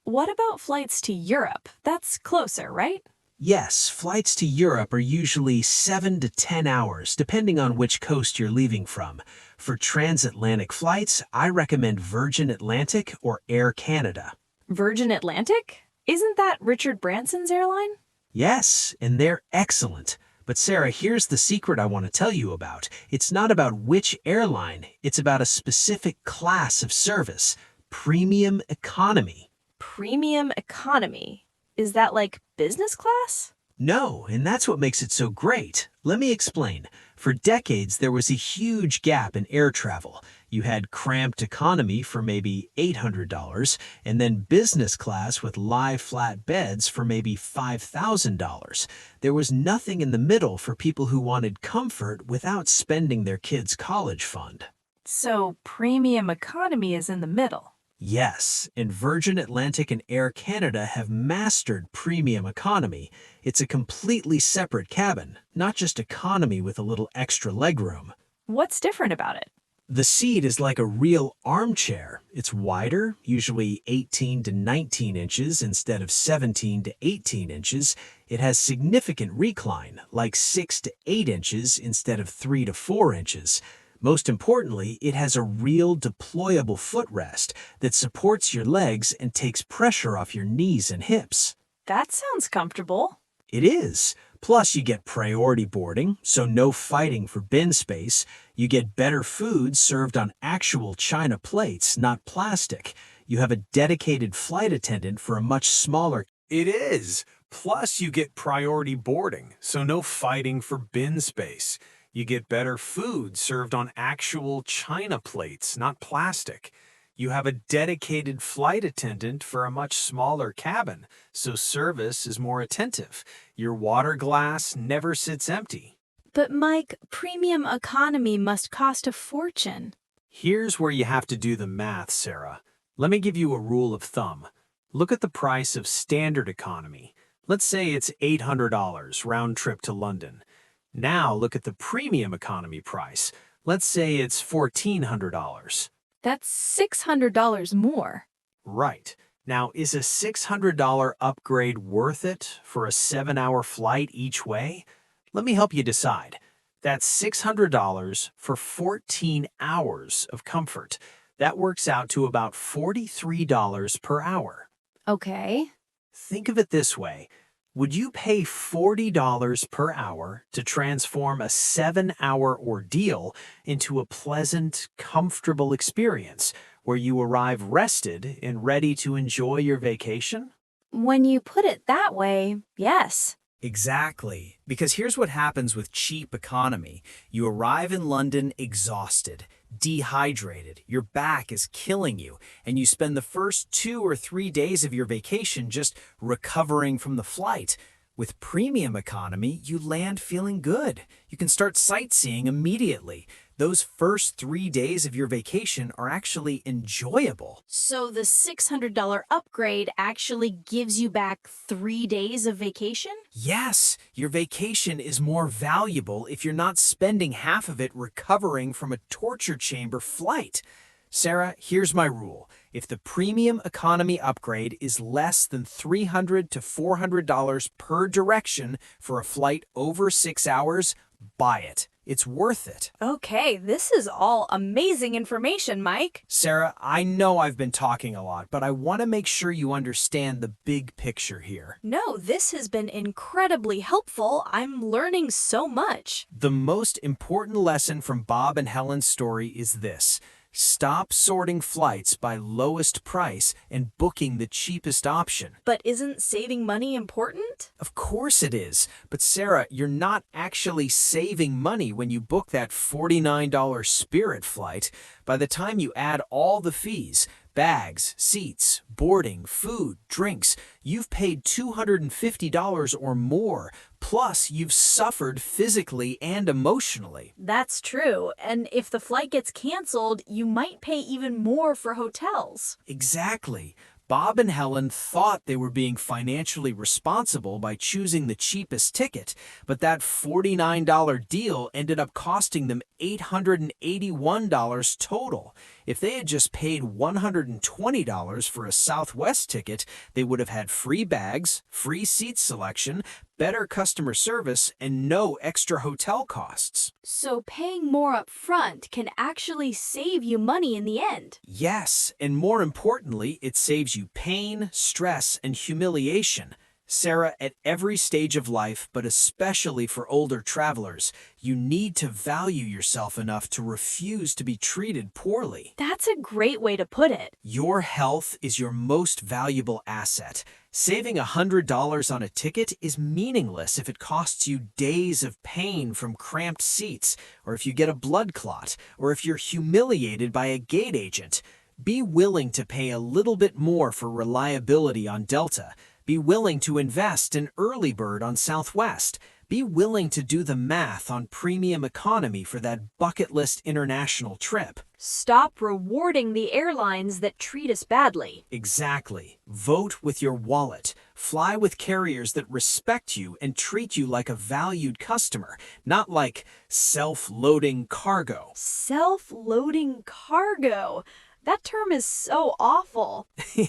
What about flights to Europe? That's closer, right? Yes, flights to Europe are usually 7 to 10 hours, depending on which coast you're leaving from. For transatlantic flights, I recommend Virgin Atlantic or Air Canada. Virgin Atlantic? Isn't that Richard Branson's airline? Yes, and they're excellent. But Sarah, here's the secret I want to tell you about. It's not about which airline, it's about a specific class of service, premium economy. Premium economy. Is that like business class? No, and that's what makes it so great. Let me explain. For decades, there was a huge gap in air travel. You had cramped economy for maybe $800, and then business class with live flat beds for maybe $5,000. There was nothing in the middle for people who wanted comfort without spending their kids' college fund. So premium economy is in the middle. Yes, and Virgin Atlantic and Air Canada have mastered premium economy. It's a completely separate cabin, not just economy with a little extra legroom. What's different about it? The seat is like a real armchair. It's wider, usually 18 to 19 inches instead of 17 to 18 inches. It has significant recline, like 6 to 8 inches instead of 3 to 4 inches. Most importantly, it has a real deployable footrest that supports your legs and takes pressure off your knees and hips. That sounds comfortable. It is. Plus, you get priority boarding, so no fighting for bin space. You get better food served on actual china plates, not plastic. You have a dedicated flight attendant for a much smaller. It is. Plus, you get priority boarding, so no fighting for bin space. You get better food served on actual china plates, not plastic. You have a dedicated flight attendant for a much smaller cabin, so service is more attentive. Your water glass never sits empty. But Mike, premium economy must cost a fortune. Here's where you have to do the math, Sarah. Let me give you a rule of thumb. Look at the price of standard economy. Let's say it's $800 round trip to London. Now look at the premium economy price. Let's say it's $1,400. That's $600 more. Right. Now, is a $600 upgrade worth it for a 7-hour flight each way? Let me help you decide. That's $600 for 14 hours of comfort. That works out to about $43 per hour. Okay. Think of it this way. Would you pay $40 per hour to transform a 7-hour ordeal into a pleasant, comfortable experience where you arrive rested and ready to enjoy your vacation? When you put it that way, yes. Exactly, because here's what happens with cheap economy. You arrive in London exhausted, dehydrated, your back is killing you, and you spend the first 2 or 3 days of your vacation just recovering from the flight. With premium economy, you land feeling good. You can start sightseeing immediately. Those first 3 days of your vacation are actually enjoyable. So the $600 upgrade actually gives you back 3 days of vacation? Yes, your vacation is more valuable if you're not spending half of it recovering from a torture chamber flight. Sarah, here's my rule. If the premium economy upgrade is less than $300 to $400 per direction for a flight over 6 hours, buy it. It's worth it. Okay, this is all amazing information, Mike. Sarah, I know I've been talking a lot, but I want to make sure you understand the big picture here. No, this has been incredibly helpful. I'm learning so much. The most important lesson from Bob and Helen's story is this. Stop sorting flights by lowest price and booking the cheapest option. But isn't saving money important? Of course it is. But Sarah, you're not actually saving money when you book that $49 Spirit flight. By the time you add all the fees, bags, seats, boarding, food, drinks, you've paid $250 or more. Plus, you've suffered physically and emotionally. That's true. And if the flight gets canceled, you might pay even more for hotels. Exactly. Bob and Helen thought they were being financially responsible by choosing the cheapest ticket, but that $49 deal ended up costing them $881 total. If they had just paid $120 for a Southwest ticket, they would have had free bags, free seat selection, better customer service, and no extra hotel costs. So paying more up front can actually save you money in the end. Yes, and more importantly, it saves you pain, stress, and humiliation. Sarah, at every stage of life, but especially for older travelers, you need to value yourself enough to refuse to be treated poorly. That's a great way to put it. Your health is your most valuable asset. Saving $100 on a ticket is meaningless if it costs you days of pain from cramped seats, or if you get a blood clot, or if you're humiliated by a gate agent. Be willing to pay a little bit more for reliability on Delta. Be willing to invest in early bird on Southwest. Be willing to do the math on premium economy for that bucket list international trip. Stop rewarding the airlines that treat us badly. Exactly. Vote with your wallet. Fly with carriers that respect you and treat you like a valued customer, not like self-loading cargo. Self-loading cargo. That term is so awful.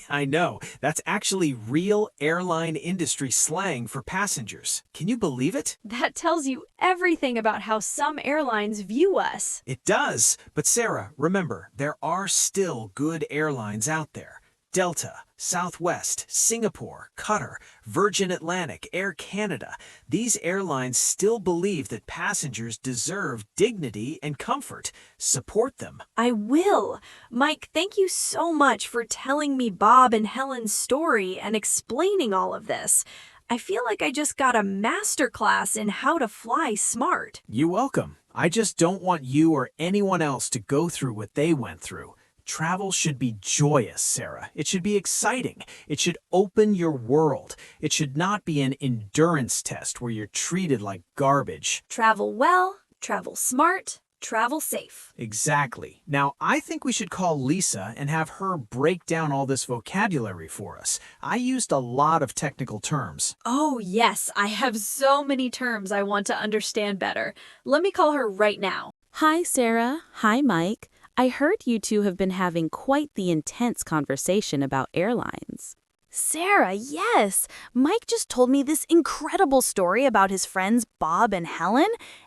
I know. That's actually real airline industry slang for passengers. Can you believe it? That tells you everything about how some airlines view us. It does. But Sarah, remember, there are still good airlines out there. Delta, Southwest, Singapore, Qatar, Virgin Atlantic, Air Canada. These airlines still believe that passengers deserve dignity and comfort. Support them. I will. Mike, thank you so much for telling me Bob and Helen's story and explaining all of this. I feel like I just got a masterclass in how to fly smart. You're welcome. I just don't want you or anyone else to go through what they went through. Travel should be joyous, Sarah. It should be exciting. It should open your world. It should not be an endurance test where you're treated like garbage. Travel well, travel smart, travel safe. Exactly. Now, I think we should call Lisa and have her break down all this vocabulary for us. I used a lot of technical terms. Oh, yes, I have so many terms I want to understand better. Let me call her right now. Hi, Sarah. Hi, Mike. I heard you two have been having quite the intense conversation about airlines. Sarah, yes. Mike just told me this incredible story about his friends Bob and Helen,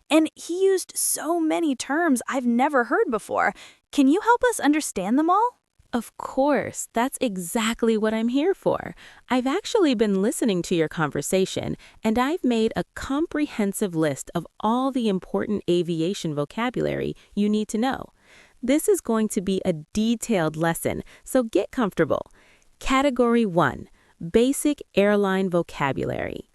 and he used so many terms I've never heard before. Can you help us understand them all? Of course, that's exactly what I'm here for. I've actually been listening to your conversation, and I've made a comprehensive list of all the important aviation vocabulary you need to know. This is going to be a detailed lesson, so get comfortable. Category 1, Basic Airline Vocabulary.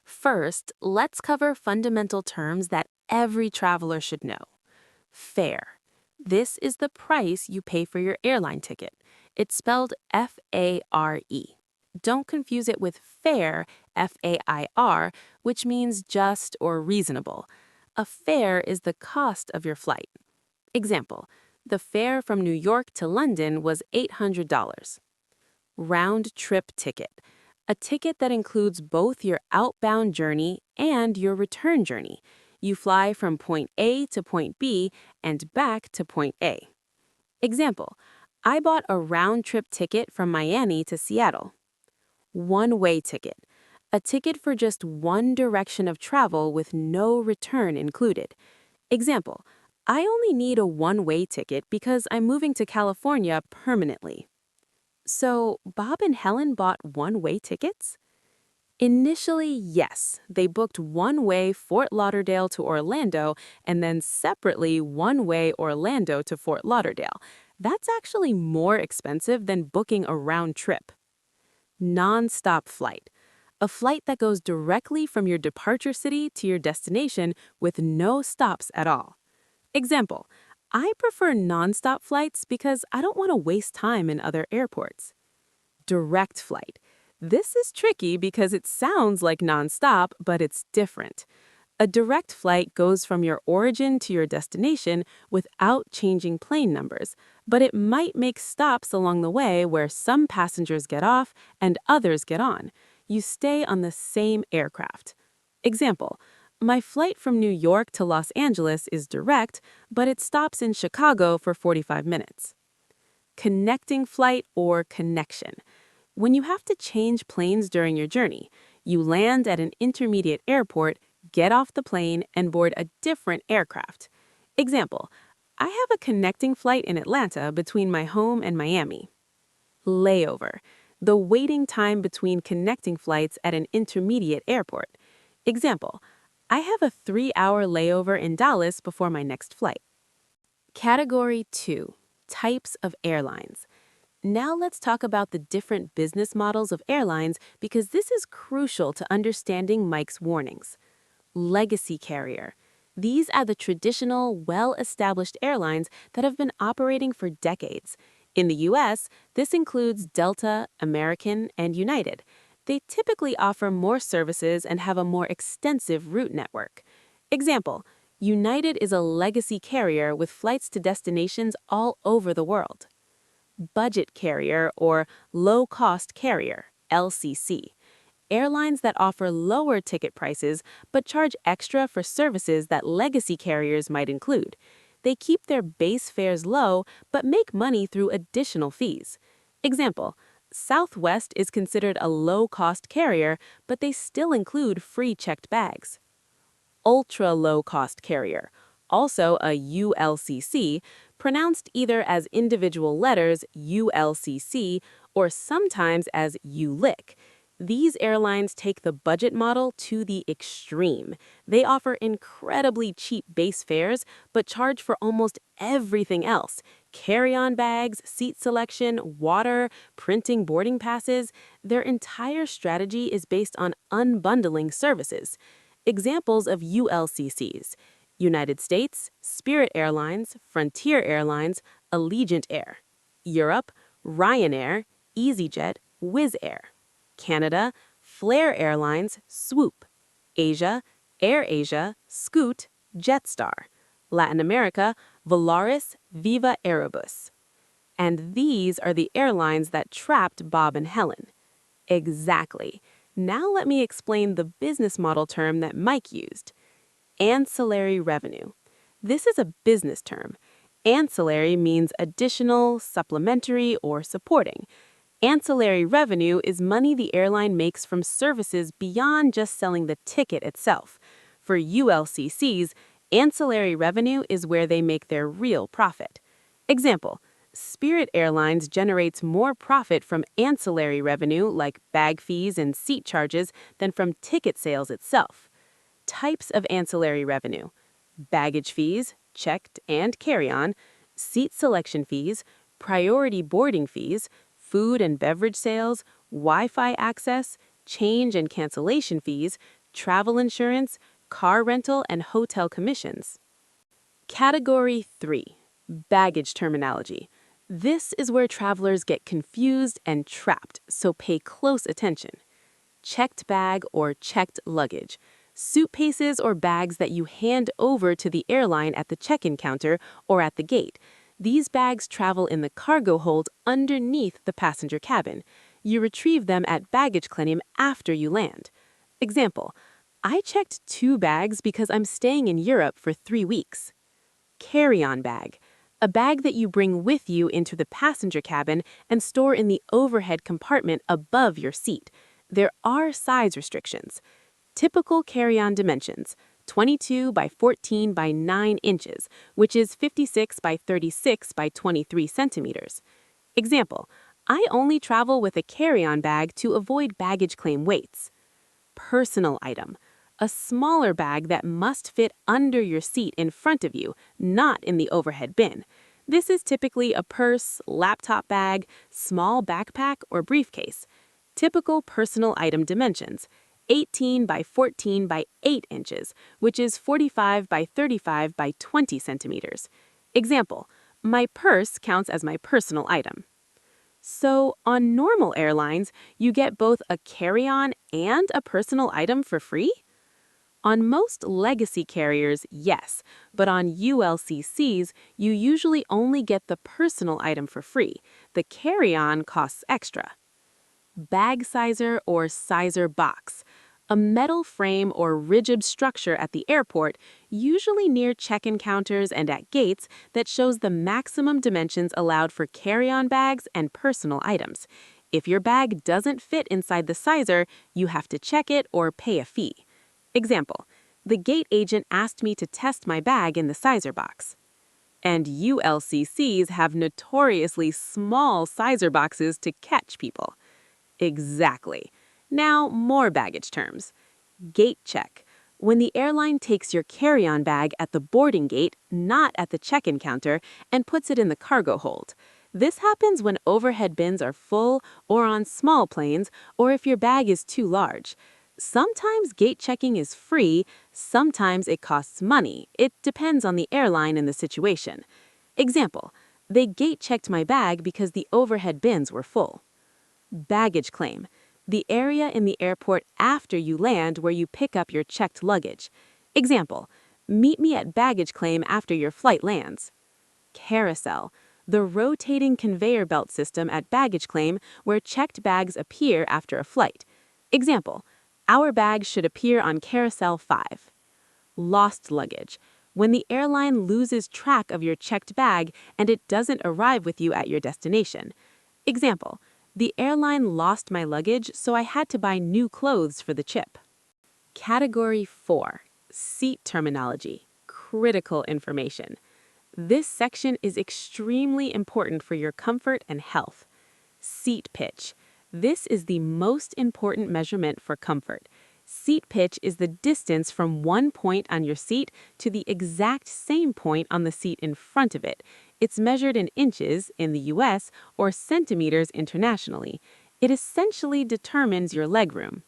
First, let's cover fundamental terms that every traveler should know. Fare. This is the price you pay for your airline ticket. It's spelled F-A-R-E. Don't confuse it with fare, F-A-I-R, which means just or reasonable. A fare is the cost of your flight. Example, the fare from New York to London was $800. Round trip ticket, a ticket that includes both your outbound journey and your return journey. You fly from point A to point B and back to point A. Example, I bought a round trip ticket from Miami to Seattle. One-way ticket, a ticket for just one direction of travel with no return included. Example, I only need a one-way ticket because I'm moving to California permanently. So, Bob and Helen bought one-way tickets? Initially, yes, they booked one-way Fort Lauderdale to Orlando and then separately one-way Orlando to Fort Lauderdale. That's actually more expensive than booking a round trip. Non-stop flight. A flight that goes directly from your departure city to your destination with no stops at all. Example, I prefer non-stop flights because I don't want to waste time in other airports. Direct flight. This is tricky because it sounds like non-stop, but it's different. A direct flight goes from your origin to your destination without changing plane numbers, but it might make stops along the way where some passengers get off and others get on. You stay on the same aircraft. Example, my flight from New York to Los Angeles is direct, but it stops in Chicago for 45 minutes. Connecting flight or connection. When you have to change planes during your journey, you land at an intermediate airport, get off the plane, and board a different aircraft. Example, I have a connecting flight in Atlanta between my home and Miami. Layover, the waiting time between connecting flights at an intermediate airport. Example, I have a 3-hour layover in Dallas before my next flight. Category 2, types of airlines. Now let's talk about the different business models of airlines because this is crucial to understanding Mike's warnings. Legacy carrier. These are the traditional, well-established airlines that have been operating for decades. In the U.S., this includes Delta, American, and United. They typically offer more services and have a more extensive route network. Example, United is a legacy carrier with flights to destinations all over the world. Budget carrier or low-cost carrier, LCC. Airlines that offer lower ticket prices but charge extra for services that legacy carriers might include. They keep their base fares low but make money through additional fees. Example, Southwest is considered a low-cost carrier, but they still include free checked bags. Ultra-low-cost carrier, also a ULCC, pronounced either as individual letters ULCC or sometimes as ULIC. These airlines take the budget model to the extreme. They offer incredibly cheap base fares, but charge for almost everything else. Carry-on bags, seat selection, water, printing boarding passes. Their entire strategy is based on unbundling services. Examples of ULCCs: United States, Spirit Airlines, Frontier Airlines, Allegiant Air. Europe, Ryanair, EasyJet, Wizz Air. Canada, Flair Airlines, Swoop. Asia, AirAsia, Scoot, Jetstar. Latin America, Volaris, Viva Aerobus. And these are the airlines that trapped Bob and Helen. Exactly. Now let me explain the business model term that Mike used. Ancillary revenue. This is a business term. Ancillary means additional, supplementary, or supporting. Ancillary revenue is money the airline makes from services beyond just selling the ticket itself. For ULCCs, ancillary revenue is where they make their real profit. Example, Spirit Airlines generates more profit from ancillary revenue like bag fees and seat charges than from ticket sales itself. Types of ancillary revenue: baggage fees, checked and carry-on, seat selection fees, priority boarding fees, food and beverage sales, Wi-Fi access, change and cancellation fees, travel insurance, car rental, and hotel commissions. Category 3, baggage terminology. This is where travelers get confused and trapped, so pay close attention. Checked bag or checked luggage. Suitcases or bags that you hand over to the airline at the check-in counter or at the gate. These bags travel in the cargo hold underneath the passenger cabin. You retrieve them at baggage claim after you land. Example, I checked 2 bags because I'm staying in Europe for 3 weeks. Carry-on bag. A bag that you bring with you into the passenger cabin and store in the overhead compartment above your seat. There are size restrictions. Typical carry-on dimensions: 22 by 14 by 9 inches, which is 56 by 36 by 23 centimeters. Example, I only travel with a carry-on bag to avoid baggage claim weights. Personal item. A smaller bag that must fit under your seat in front of you, not in the overhead bin. This is typically a purse, laptop bag, small backpack, or briefcase. Typical personal item dimensions: 18 by 14 by 8 inches, which is 45 by 35 by 20 centimeters. Example, my purse counts as my personal item. So, on normal airlines, you get both a carry-on and a personal item for free? On most legacy carriers, yes, but on ULCCs, you usually only get the personal item for free. The carry-on costs extra. Bag sizer or sizer box: a metal frame or rigid structure at the airport, usually near check-in counters and at gates, that shows the maximum dimensions allowed for carry-on bags and personal items. If your bag doesn't fit inside the sizer, you have to check it or pay a fee. Example, the gate agent asked me to test my bag in the sizer box. And ULCCs have notoriously small sizer boxes to catch people. Exactly. Now, more baggage terms. Gate check: when the airline takes your carry-on bag at the boarding gate, not at the check-in counter, and puts it in the cargo hold. This happens when overhead bins are full or on small planes, or if your bag is too large. Sometimes gate checking is free, sometimes it costs money. It depends on the airline and the situation. Example, they gate checked my bag because the overhead bins were full. Baggage claim: the area in the airport after you land where you pick up your checked luggage. Example, meet me at baggage claim after your flight lands. Carousel: the rotating conveyor belt system at baggage claim where checked bags appear after a flight. Example, our bags should appear on Carousel 5. Lost luggage: when the airline loses track of your checked bag and it doesn't arrive with you at your destination. Example, the airline lost my luggage, so I had to buy new clothes for the trip. Category 4. Seat terminology. Critical information. This section is extremely important for your comfort and health. Seat pitch. This is the most important measurement for comfort. Seat pitch is the distance from one point on your seat to the exact same point on the seat in front of it. It's measured in inches in the US or centimeters internationally. It essentially determines your legroom.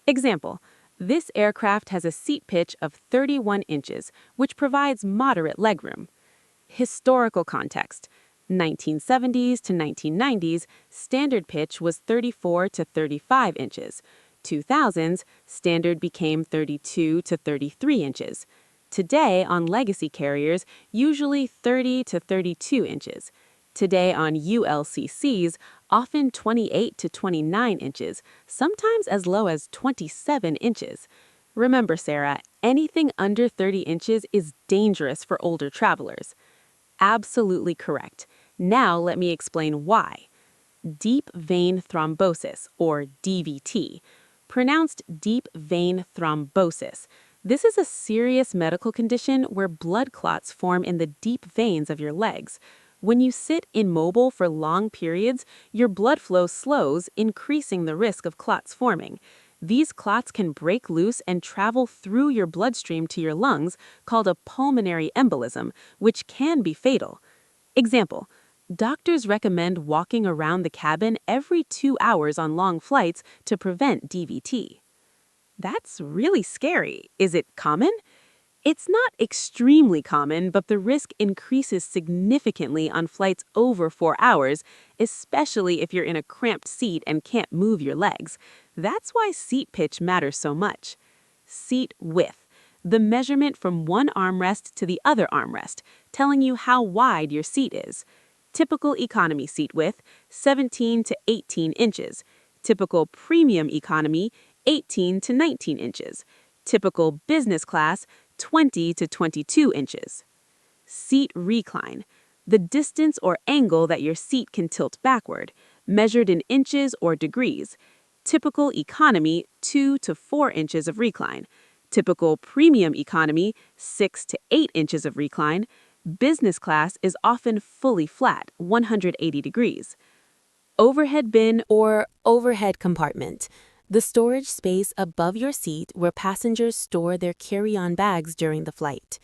Example, this aircraft has a seat pitch of 31 inches, which provides moderate legroom. Historical context: 1970s to 1990s, standard pitch was 34 to 35 inches. 2000s, standard became 32 to 33 inches. Today, on legacy carriers, usually 30 to 32 inches. Today on ULCCs, often 28 to 29 inches, sometimes as low as 27 inches. Remember, Sarah, anything under 30 inches is dangerous for older travelers. Absolutely correct. Now let me explain why. Deep vein thrombosis, or DVT. Pronounced deep vein thrombosis. This is a serious medical condition where blood clots form in the deep veins of your legs. When you sit immobile for long periods, your blood flow slows, increasing the risk of clots forming. These clots can break loose and travel through your bloodstream to your lungs, called a pulmonary embolism, which can be fatal. Example, doctors recommend walking around the cabin every 2 hours on long flights to prevent DVT. That's really scary. Is it common? It's not extremely common, but the risk increases significantly on flights over 4 hours, especially if you're in a cramped seat and can't move your legs. That's why seat pitch matters so much. Seat width, the measurement from one armrest to the other armrest, telling you how wide your seat is. Typical economy seat width, 17 to 18 inches. Typical premium economy, 18 to 19 inches. Typical business class, 20 to 22 inches. Seat recline, the distance or angle that your seat can tilt backward, measured in inches or degrees. Typical economy, 2 to 4 inches of recline. Typical premium economy, 6 to 8 inches of recline. Business class is often fully flat, 180 degrees. Overhead bin or overhead compartment, the storage space above your seat where passengers store their carry-on bags during the flight.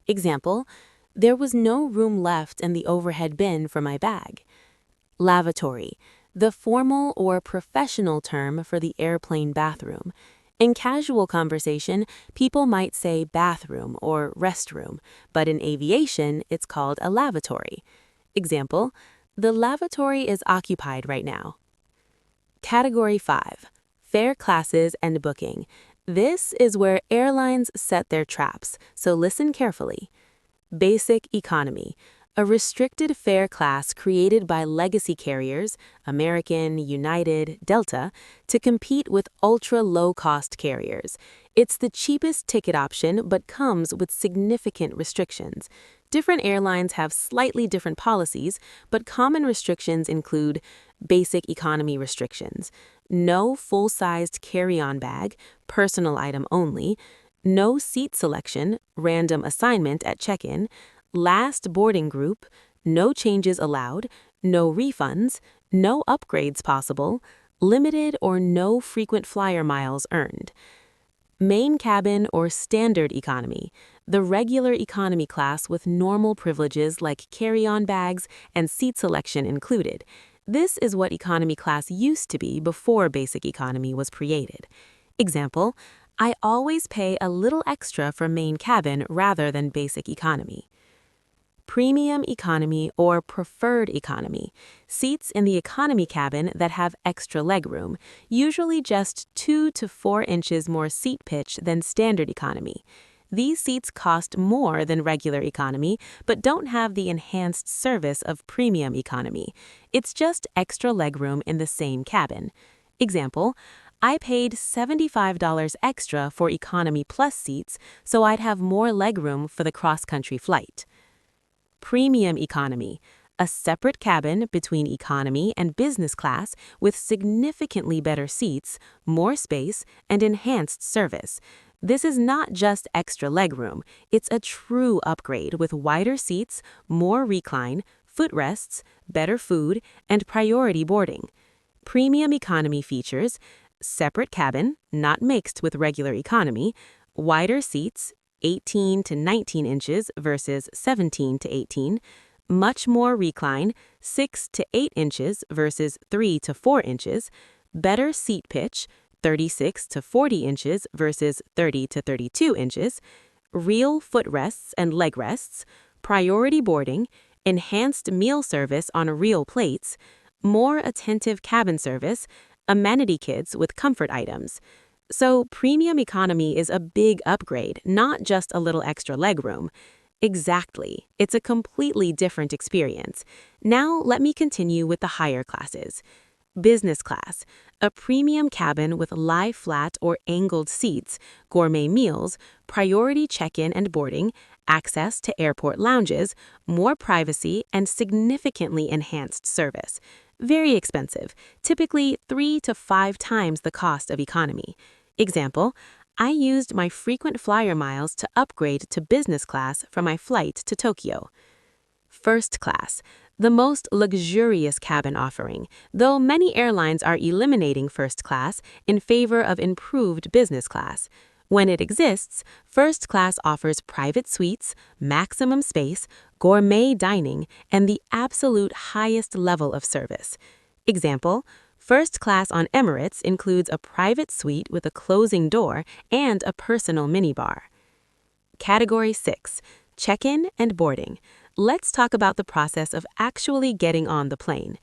Example, There was no room left in the overhead bin for my bag. Lavatory, the formal or professional term for the airplane bathroom. In casual conversation, people might say bathroom or restroom, but in aviation, it's called a lavatory. Example, the lavatory is occupied right now. Category 5, fare classes and booking. This is where airlines set their traps, so listen carefully. Basic economy, a restricted fare class created by legacy carriers, American, United, Delta, to compete with ultra-low-cost carriers. It's the cheapest ticket option but comes with significant restrictions. Different airlines have slightly different policies, but common restrictions include basic economy restrictions, no full-sized carry-on bag, personal item only, no seat selection, random assignment at check-in, last boarding group, no changes allowed, no refunds, no upgrades possible, limited or no frequent flyer miles earned. Main cabin or standard economy, the regular economy class with normal privileges like carry-on bags and seat selection included. This is what economy class used to be before basic economy was created. Example, I always pay a little extra for main cabin rather than basic economy. Premium economy or preferred economy, seats in the economy cabin that have extra legroom, usually just 2 to 4 inches more seat pitch than standard economy. These seats cost more than regular economy, but don't have the enhanced service of premium economy. It's just extra legroom in the same cabin. Example, I paid $75 extra for Economy Plus seats, so I'd have more legroom for the cross-country flight. Premium economy, a separate cabin between economy and business class with significantly better seats, more space, and enhanced service. This is not just extra legroom, it's a true upgrade with wider seats, more recline, footrests, better food, and priority boarding. Premium economy features separate cabin, not mixed with regular economy, wider seats, 18 to 19 inches versus 17 to 18, much more recline, 6 to 8 inches versus 3 to 4 inches, better seat pitch, 36 to 40 inches versus 30 to 32 inches, real footrests and leg rests, priority boarding, enhanced meal service on real plates, more attentive cabin service, amenity kits with comfort items. So premium economy is a big upgrade, not just a little extra legroom. Exactly. It's a completely different experience. Now let me continue with the higher classes. Business class, a premium cabin with lie flat or angled seats, gourmet meals, priority check-in and boarding, access to airport lounges, more privacy, and significantly enhanced service. Very expensive, typically 3 to 5 times the cost of economy. Example, I used my frequent flyer miles to upgrade to business class for my flight to Tokyo. First class, the most luxurious cabin offering, though many airlines are eliminating first class in favor of improved business class. When it exists, first class offers private suites, maximum space, gourmet dining, and the absolute highest level of service. Example, first class on Emirates includes a private suite with a closing door and a personal minibar. Category 6, check-in and boarding. Let's talk about the process of actually getting on the plane.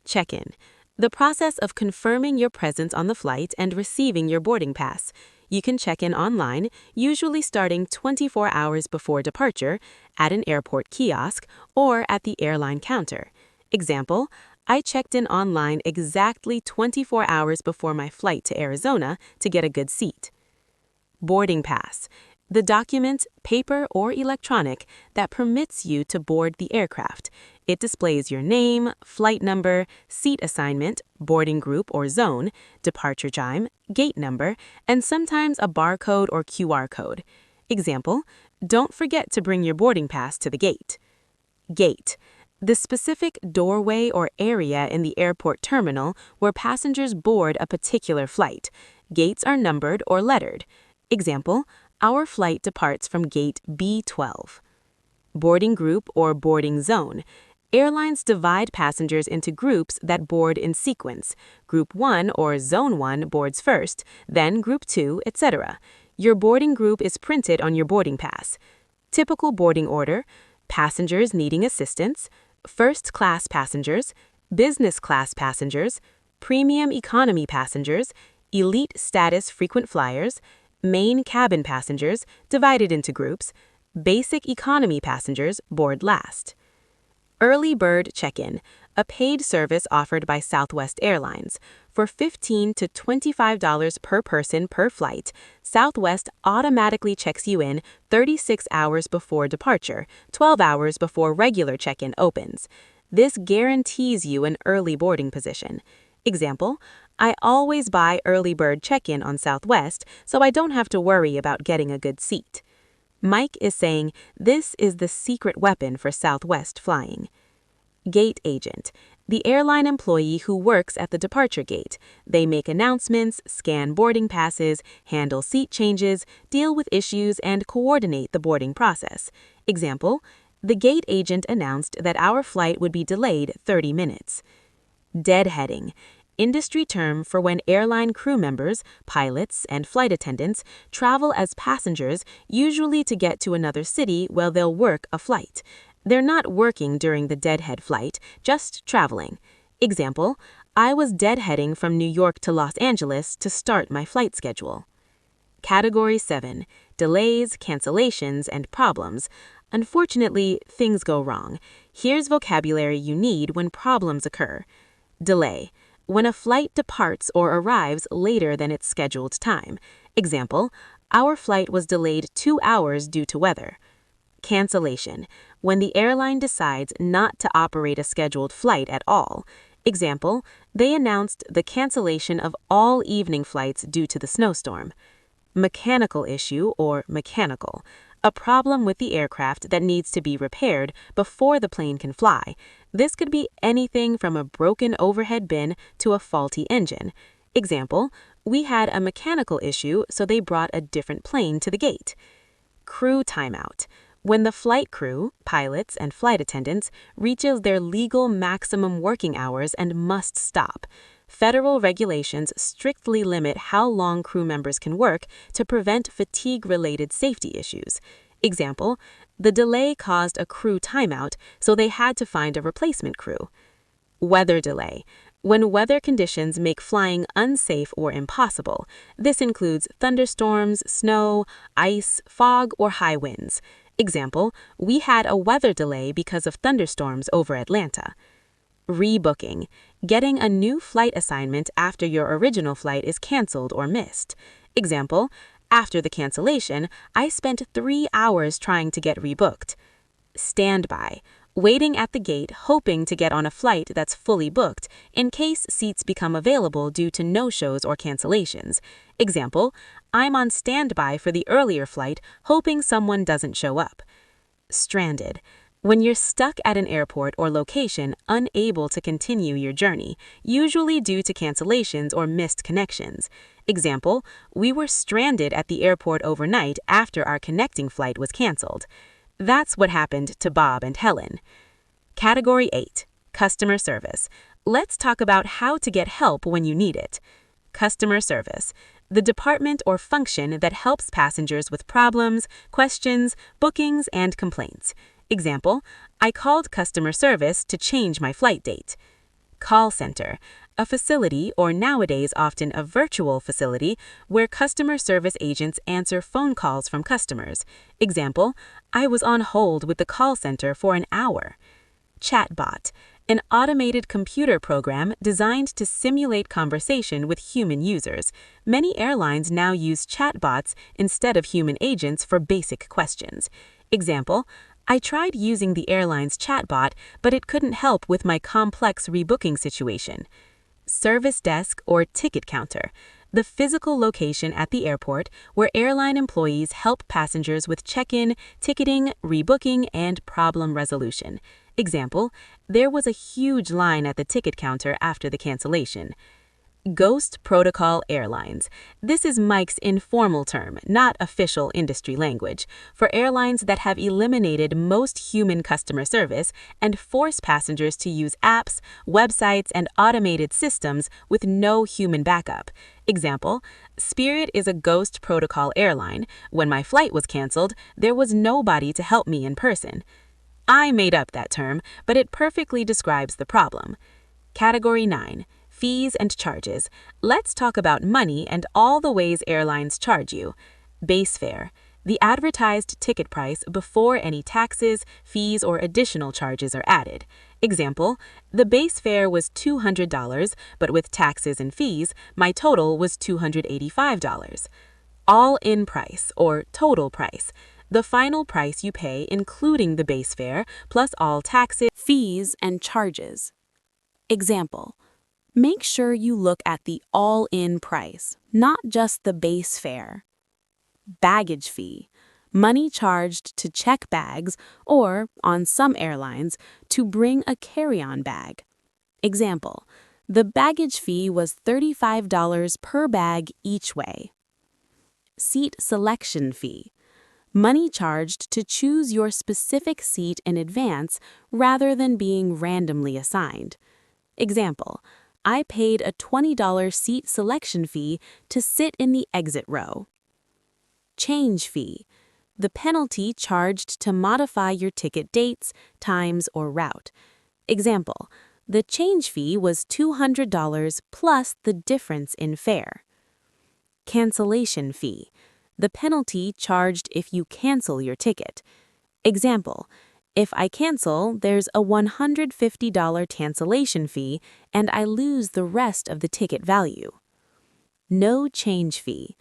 Check-in, the process of confirming your presence on the flight and receiving your boarding pass. You can check in online, usually starting 24 hours before departure, at an airport kiosk, or at the airline counter. Example, I checked in online exactly 24 hours before my flight to Arizona to get a good seat. Boarding pass, the document, paper or electronic, that permits you to board the aircraft. It displays your name, flight number, seat assignment, boarding group or zone, departure time, gate number, and sometimes a barcode or QR code. Example, don't forget to bring your boarding pass to the gate. Gate, the specific doorway or area in the airport terminal where passengers board a particular flight. Gates are numbered or lettered. Example, our flight departs from gate B12. boarding group or boarding zone. Airlines divide passengers into groups that board in sequence. Group 1 or Zone 1 boards first, then Group 2, etc. Your boarding group is printed on your boarding pass. Typical boarding order: passengers needing assistance, first class passengers, business class passengers, premium economy passengers, elite status frequent flyers, main cabin passengers divided into groups, basic economy passengers board last. Early Bird Check-in, a paid service offered by Southwest Airlines. For $15 to $25 per person per flight, Southwest automatically checks you in 36 hours before departure, 12 hours before regular check-in opens. This guarantees you an early boarding position. Example: I always buy early bird check-in on Southwest, so I don't have to worry about getting a good seat. Mike is saying this is the secret weapon for Southwest flying. Gate agent, the airline employee who works at the departure gate. They make announcements, scan boarding passes, handle seat changes, deal with issues, and coordinate the boarding process. Example: the gate agent announced that our flight would be delayed 30 minutes. Deadheading, industry term for when airline crew members, pilots, and flight attendants travel as passengers, usually to get to another city where they'll work a flight. They're not working during the deadhead flight, just traveling. Example: I was deadheading from New York to Los Angeles to start my flight schedule. Category 7. Delays, cancellations, and problems. Unfortunately, things go wrong. Here's vocabulary you need when problems occur. Delay: when a flight departs or arrives later than its scheduled time. Example: our flight was delayed 2 hours due to weather. Cancellation: when the airline decides not to operate a scheduled flight at all. Example: they announced the cancellation of all evening flights due to the snowstorm. Mechanical issue or mechanical: a problem with the aircraft that needs to be repaired before the plane can fly. This could be anything from a broken overhead bin to a faulty engine. Example: we had a mechanical issue, so they brought a different plane to the gate. Crew timeout: when the flight crew, pilots, and flight attendants reaches their legal maximum working hours and must stop. Federal regulations strictly limit how long crew members can work to prevent fatigue-related safety issues. Example: the delay caused a crew timeout, so they had to find a replacement crew. Weather delay: when weather conditions make flying unsafe or impossible. This includes thunderstorms, snow, ice, fog, or high winds. Example: we had a weather delay because of thunderstorms over Atlanta. Rebooking: getting a new flight assignment after your original flight is canceled or missed. Example: after the cancellation, I spent 3 hours trying to get rebooked. Standby: waiting at the gate hoping to get on a flight that's fully booked in case seats become available due to no-shows or cancellations. Example: I'm on standby for the earlier flight hoping someone doesn't show up. Stranded: when you're stuck at an airport or location unable to continue your journey, usually due to cancellations or missed connections. Example: we were stranded at the airport overnight after our connecting flight was canceled. That's what happened to Bob and Helen. Category 8. Customer service. Let's talk about how to get help when you need it. Customer service: the department or function that helps passengers with problems, questions, bookings, and complaints. Example: I called customer service to change my flight date. Call center: a facility, or nowadays often a virtual facility, where customer service agents answer phone calls from customers. Example: I was on hold with the call center for an hour. Chatbot: an automated computer program designed to simulate conversation with human users. Many airlines now use chatbots instead of human agents for basic questions. Example: I tried using the airline's chatbot, but it couldn't help with my complex rebooking situation. Service desk or ticket counter: the physical location at the airport where airline employees help passengers with check-in, ticketing, rebooking, and problem resolution. Example: there was a huge line at the ticket counter after the cancellation. Ghost Protocol Airlines. This is Mike's informal term, not official industry language, for airlines that have eliminated most human customer service and force passengers to use apps, websites, and automated systems with no human backup. Example, Spirit is a Ghost Protocol airline. When my flight was canceled, there was nobody to help me in person. I made up that term, but it perfectly describes the problem. Category 9. Fees and charges. Let's talk about money and all the ways airlines charge you. Base fare. The advertised ticket price before any taxes, fees, or additional charges are added. Example, the base fare was $200, but with taxes and fees, my total was $285. All-in price, or total price. The final price you pay including the base fare plus all taxes, Fees and charges. Example, make sure you look at the all-in price, not just the base fare. Baggage fee, money charged to check bags or, on some airlines, to bring a carry-on bag. Example, the baggage fee was $35 per bag each way. Seat selection fee, money charged to choose your specific seat in advance rather than being randomly assigned. Example, I paid a $20 seat selection fee to sit in the exit row. Change fee, the penalty charged to modify your ticket dates, times, or route. Example, the change fee was $200 plus the difference in fare. Cancellation fee, the penalty charged if you cancel your ticket. Example, if I cancel, there's a $150 cancellation fee and I lose the rest of the ticket value. No change fee,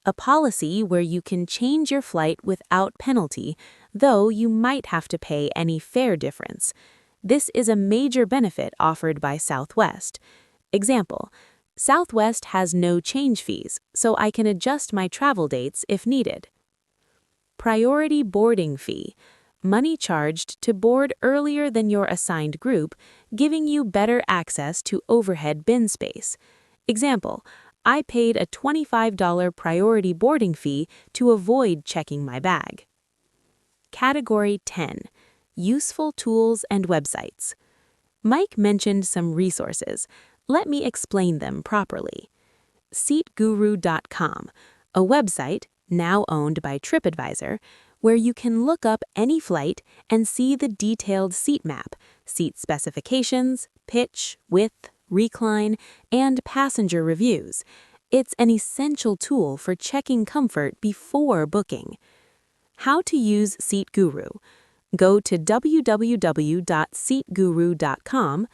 a policy where you can change your flight without penalty, though you might have to pay any fare difference. This is a major benefit offered by Southwest. Example, Southwest has no change fees, so I can adjust my travel dates if needed. Priority boarding fee, money charged to board earlier than your assigned group, giving you better access to overhead bin space. Example, I paid a $25 priority boarding fee to avoid checking my bag. Category 10. Useful tools and websites. Mike mentioned some resources. Let me explain them properly. SeatGuru.com, a website, now owned by TripAdvisor, where you can look up any flight and see the detailed seat map, seat specifications, pitch, width, recline, and passenger reviews. It's an essential tool for checking comfort before booking. How to use Seat Guru. Go to www.seatguru.com,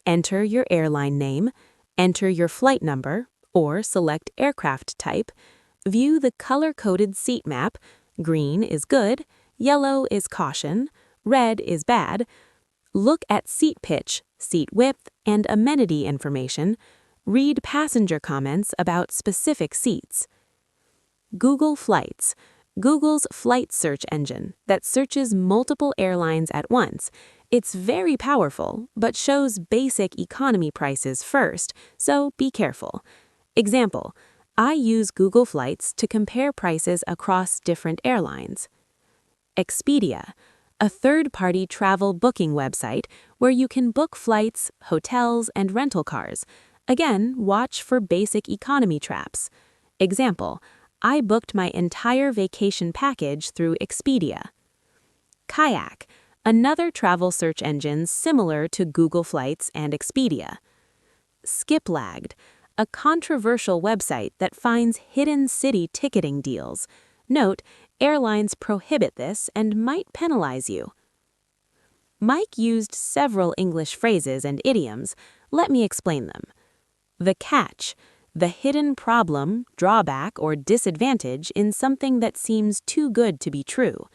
enter your airline name, enter your flight number, or select aircraft type, view the color-coded seat map. Green is good, yellow is caution, red is bad. Look at seat pitch, seat width, and amenity information. Read passenger comments about specific seats. Google Flights, Google's flight search engine that searches multiple airlines at once. It's very powerful, but shows basic economy prices first, so be careful. Example, I use Google Flights to compare prices across different airlines. Expedia, a third-party travel booking website where you can book flights, hotels, and rental cars. Again, watch for basic economy traps. Example, I booked my entire vacation package through Expedia. Kayak, another travel search engine similar to Google Flights and Expedia. Skiplagged, a controversial website that finds hidden city ticketing deals. Note, airlines prohibit this and might penalize you. Mike used several English phrases and idioms. Let me explain them. The catch, the hidden problem, drawback, or disadvantage in something that seems too good to be true.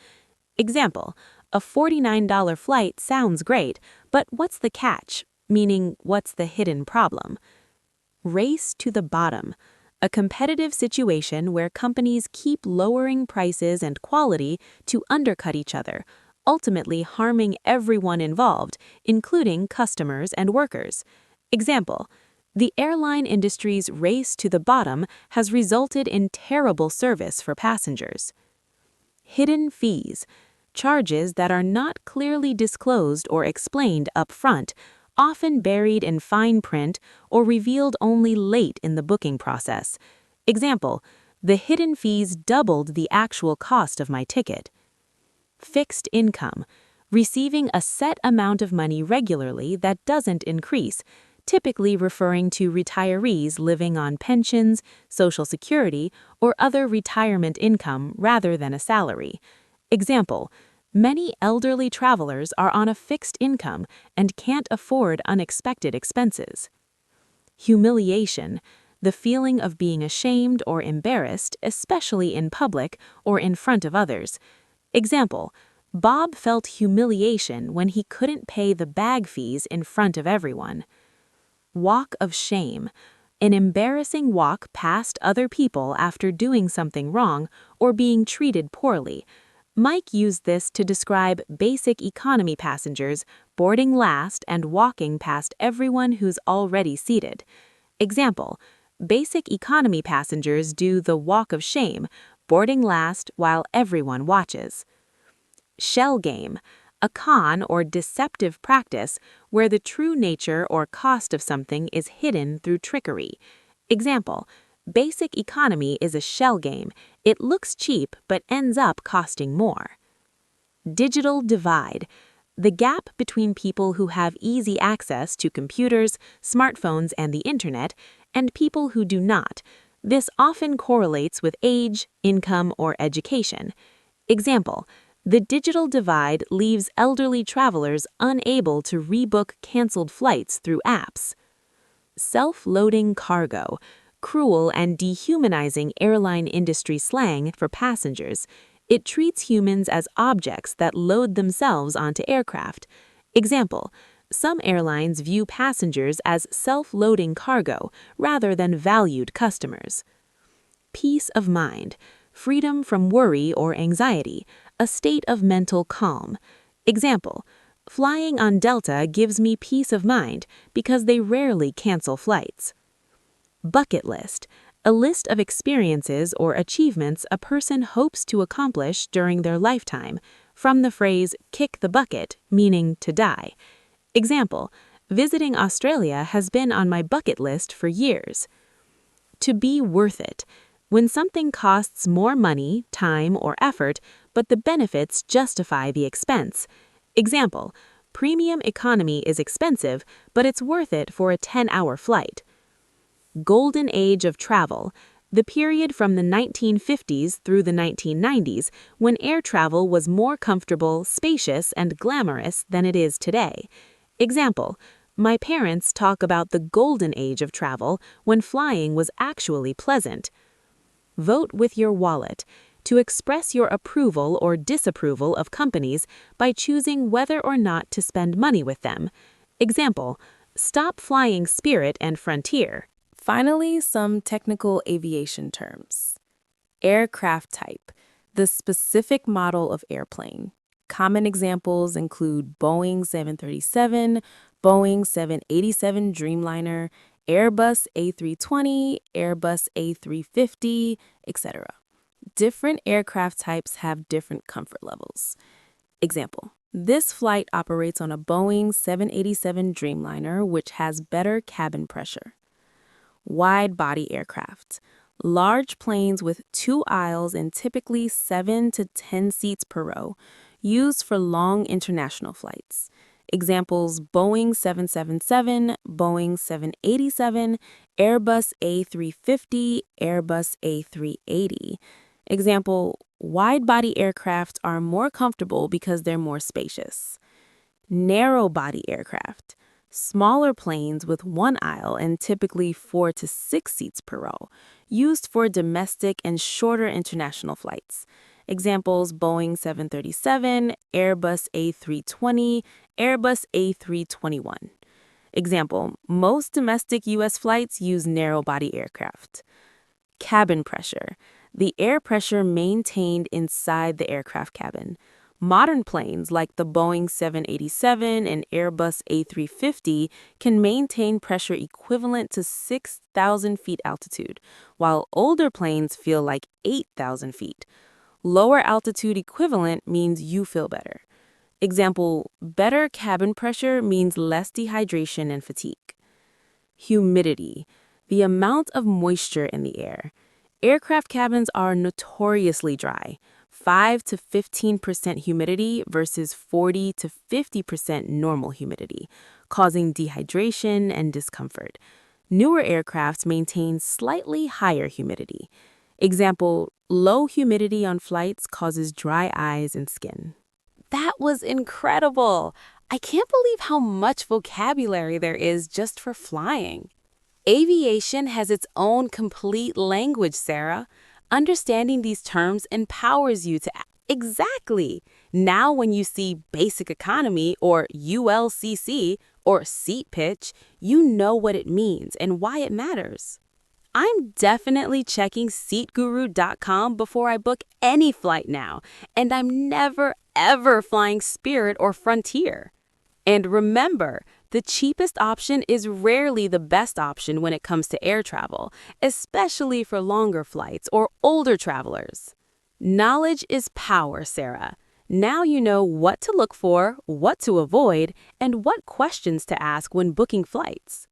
Example, a $49 flight sounds great, but what's the catch? Meaning, what's the hidden problem? Race to the bottom, a competitive situation where companies keep lowering prices and quality to undercut each other, ultimately harming everyone involved, including customers and workers. Example, The airline industry's race to the bottom has resulted in terrible service for passengers. Hidden fees, charges that are not clearly disclosed or explained up front, often buried in fine print or revealed only late in the booking process. Example, the hidden fees doubled the actual cost of my ticket. Fixed income, receiving a set amount of money regularly that doesn't increase, typically referring to retirees living on pensions, Social Security, or other retirement income rather than a salary. Example, many elderly travelers are on a fixed income and can't afford unexpected expenses. Humiliation, the feeling of being ashamed or embarrassed, especially in public or in front of others. Example, Bob felt humiliation when he couldn't pay the bag fees in front of everyone. Walk of shame, an embarrassing walk past other people after doing something wrong or being treated poorly. Mike used this to describe basic economy passengers boarding last and walking past everyone who's already seated. Example, basic economy passengers do the walk of shame, boarding last while everyone watches. Shell game, a con or deceptive practice where the true nature or cost of something is hidden through trickery. Example, basic economy is a shell game. It looks cheap but ends up costing more. Digital divide, the gap between people who have easy access to computers, smartphones, and the internet, and people who do not. This often correlates with age, income, or education. Example, the digital divide leaves elderly travelers unable to rebook canceled flights through apps. Self-loading cargo, cruel and dehumanizing airline industry slang for passengers. It treats humans as objects that load themselves onto aircraft. Example, some airlines view passengers as self-loading cargo rather than valued customers. Peace of mind, freedom from worry or anxiety, a state of mental calm. Example, flying on Delta gives me peace of mind because they rarely cancel flights. Bucket list, a list of experiences or achievements a person hopes to accomplish during their lifetime, from the phrase kick the bucket, meaning to die. Example, visiting Australia has been on my bucket list for years. To be worth it, when something costs more money, time, or effort, but the benefits justify the expense. Example, premium economy is expensive, but it's worth it for a 10-hour flight. Golden age of travel, the period from the 1950s through the 1990s when air travel was more comfortable, spacious, and glamorous than it is today. Example, my parents talk about the golden age of travel when flying was actually pleasant. Vote with your wallet, to express your approval or disapproval of companies by choosing whether or not to spend money with them. Example, stop flying Spirit and Frontier. Finally, some technical aviation terms. Aircraft type, the specific model of airplane. Common examples include Boeing 737, Boeing 787 Dreamliner, Airbus A320, Airbus A350, etc. Different aircraft types have different comfort levels. Example, this flight operates on a Boeing 787 Dreamliner, which has better cabin pressure. Wide-body aircraft, large planes with 2 aisles and typically 7 to 10 seats per row, used for long international flights. Examples, Boeing 777, Boeing 787, Airbus A350, Airbus A380. Example, wide-body aircraft are more comfortable because they're more spacious. Narrow-body aircraft, smaller planes with 1 aisle and typically 4 to 6 seats per row, used for domestic and shorter international flights. Examples, Boeing 737, Airbus A320, Airbus A321. Example, most domestic U.S. flights use narrow-body aircraft. Cabin pressure, the air pressure maintained inside the aircraft cabin. Modern planes like the Boeing 787 and Airbus A350 can maintain pressure equivalent to 6,000 feet altitude, while older planes feel like 8,000 feet. Lower altitude equivalent means you feel better. Example, better cabin pressure means less dehydration and fatigue. Humidity, the amount of moisture in the air. Aircraft cabins are notoriously dry. 5 to 15% humidity versus 40 to 50% normal humidity, causing dehydration and discomfort. Newer aircrafts maintain slightly higher humidity. Example, low humidity on flights causes dry eyes and skin. That was incredible! I can't believe how much vocabulary there is just for flying. Aviation has its own complete language, Sarah. Understanding these terms empowers you to Exactly. Now when you see basic economy or ULCC or seat pitch, you know what it means and why it matters. I'm definitely checking SeatGuru.com before I book any flight now, and I'm never ever flying Spirit or Frontier. And remember, the cheapest option is rarely the best option when it comes to air travel, especially for longer flights or older travelers. Knowledge is power, Sarah. Now you know what to look for, what to avoid, and what questions to ask when booking flights.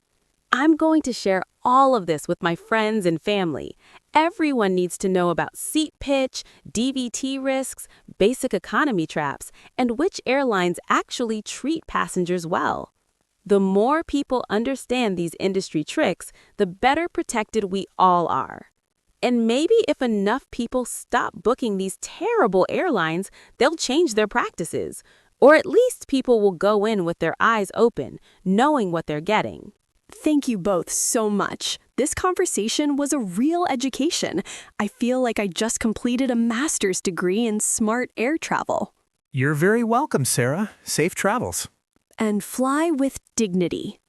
I'm going to share all of this with my friends and family. Everyone needs to know about seat pitch, DVT risks, basic economy traps, and which airlines actually treat passengers well. The more people understand these industry tricks, the better protected we all are. And maybe if enough people stop booking these terrible airlines, they'll change their practices. Or at least people will go in with their eyes open, knowing what they're getting. Thank you both so much. This conversation was a real education. I feel like I just completed a master's degree in smart air travel. You're very welcome, Sarah. Safe travels. And fly with dignity.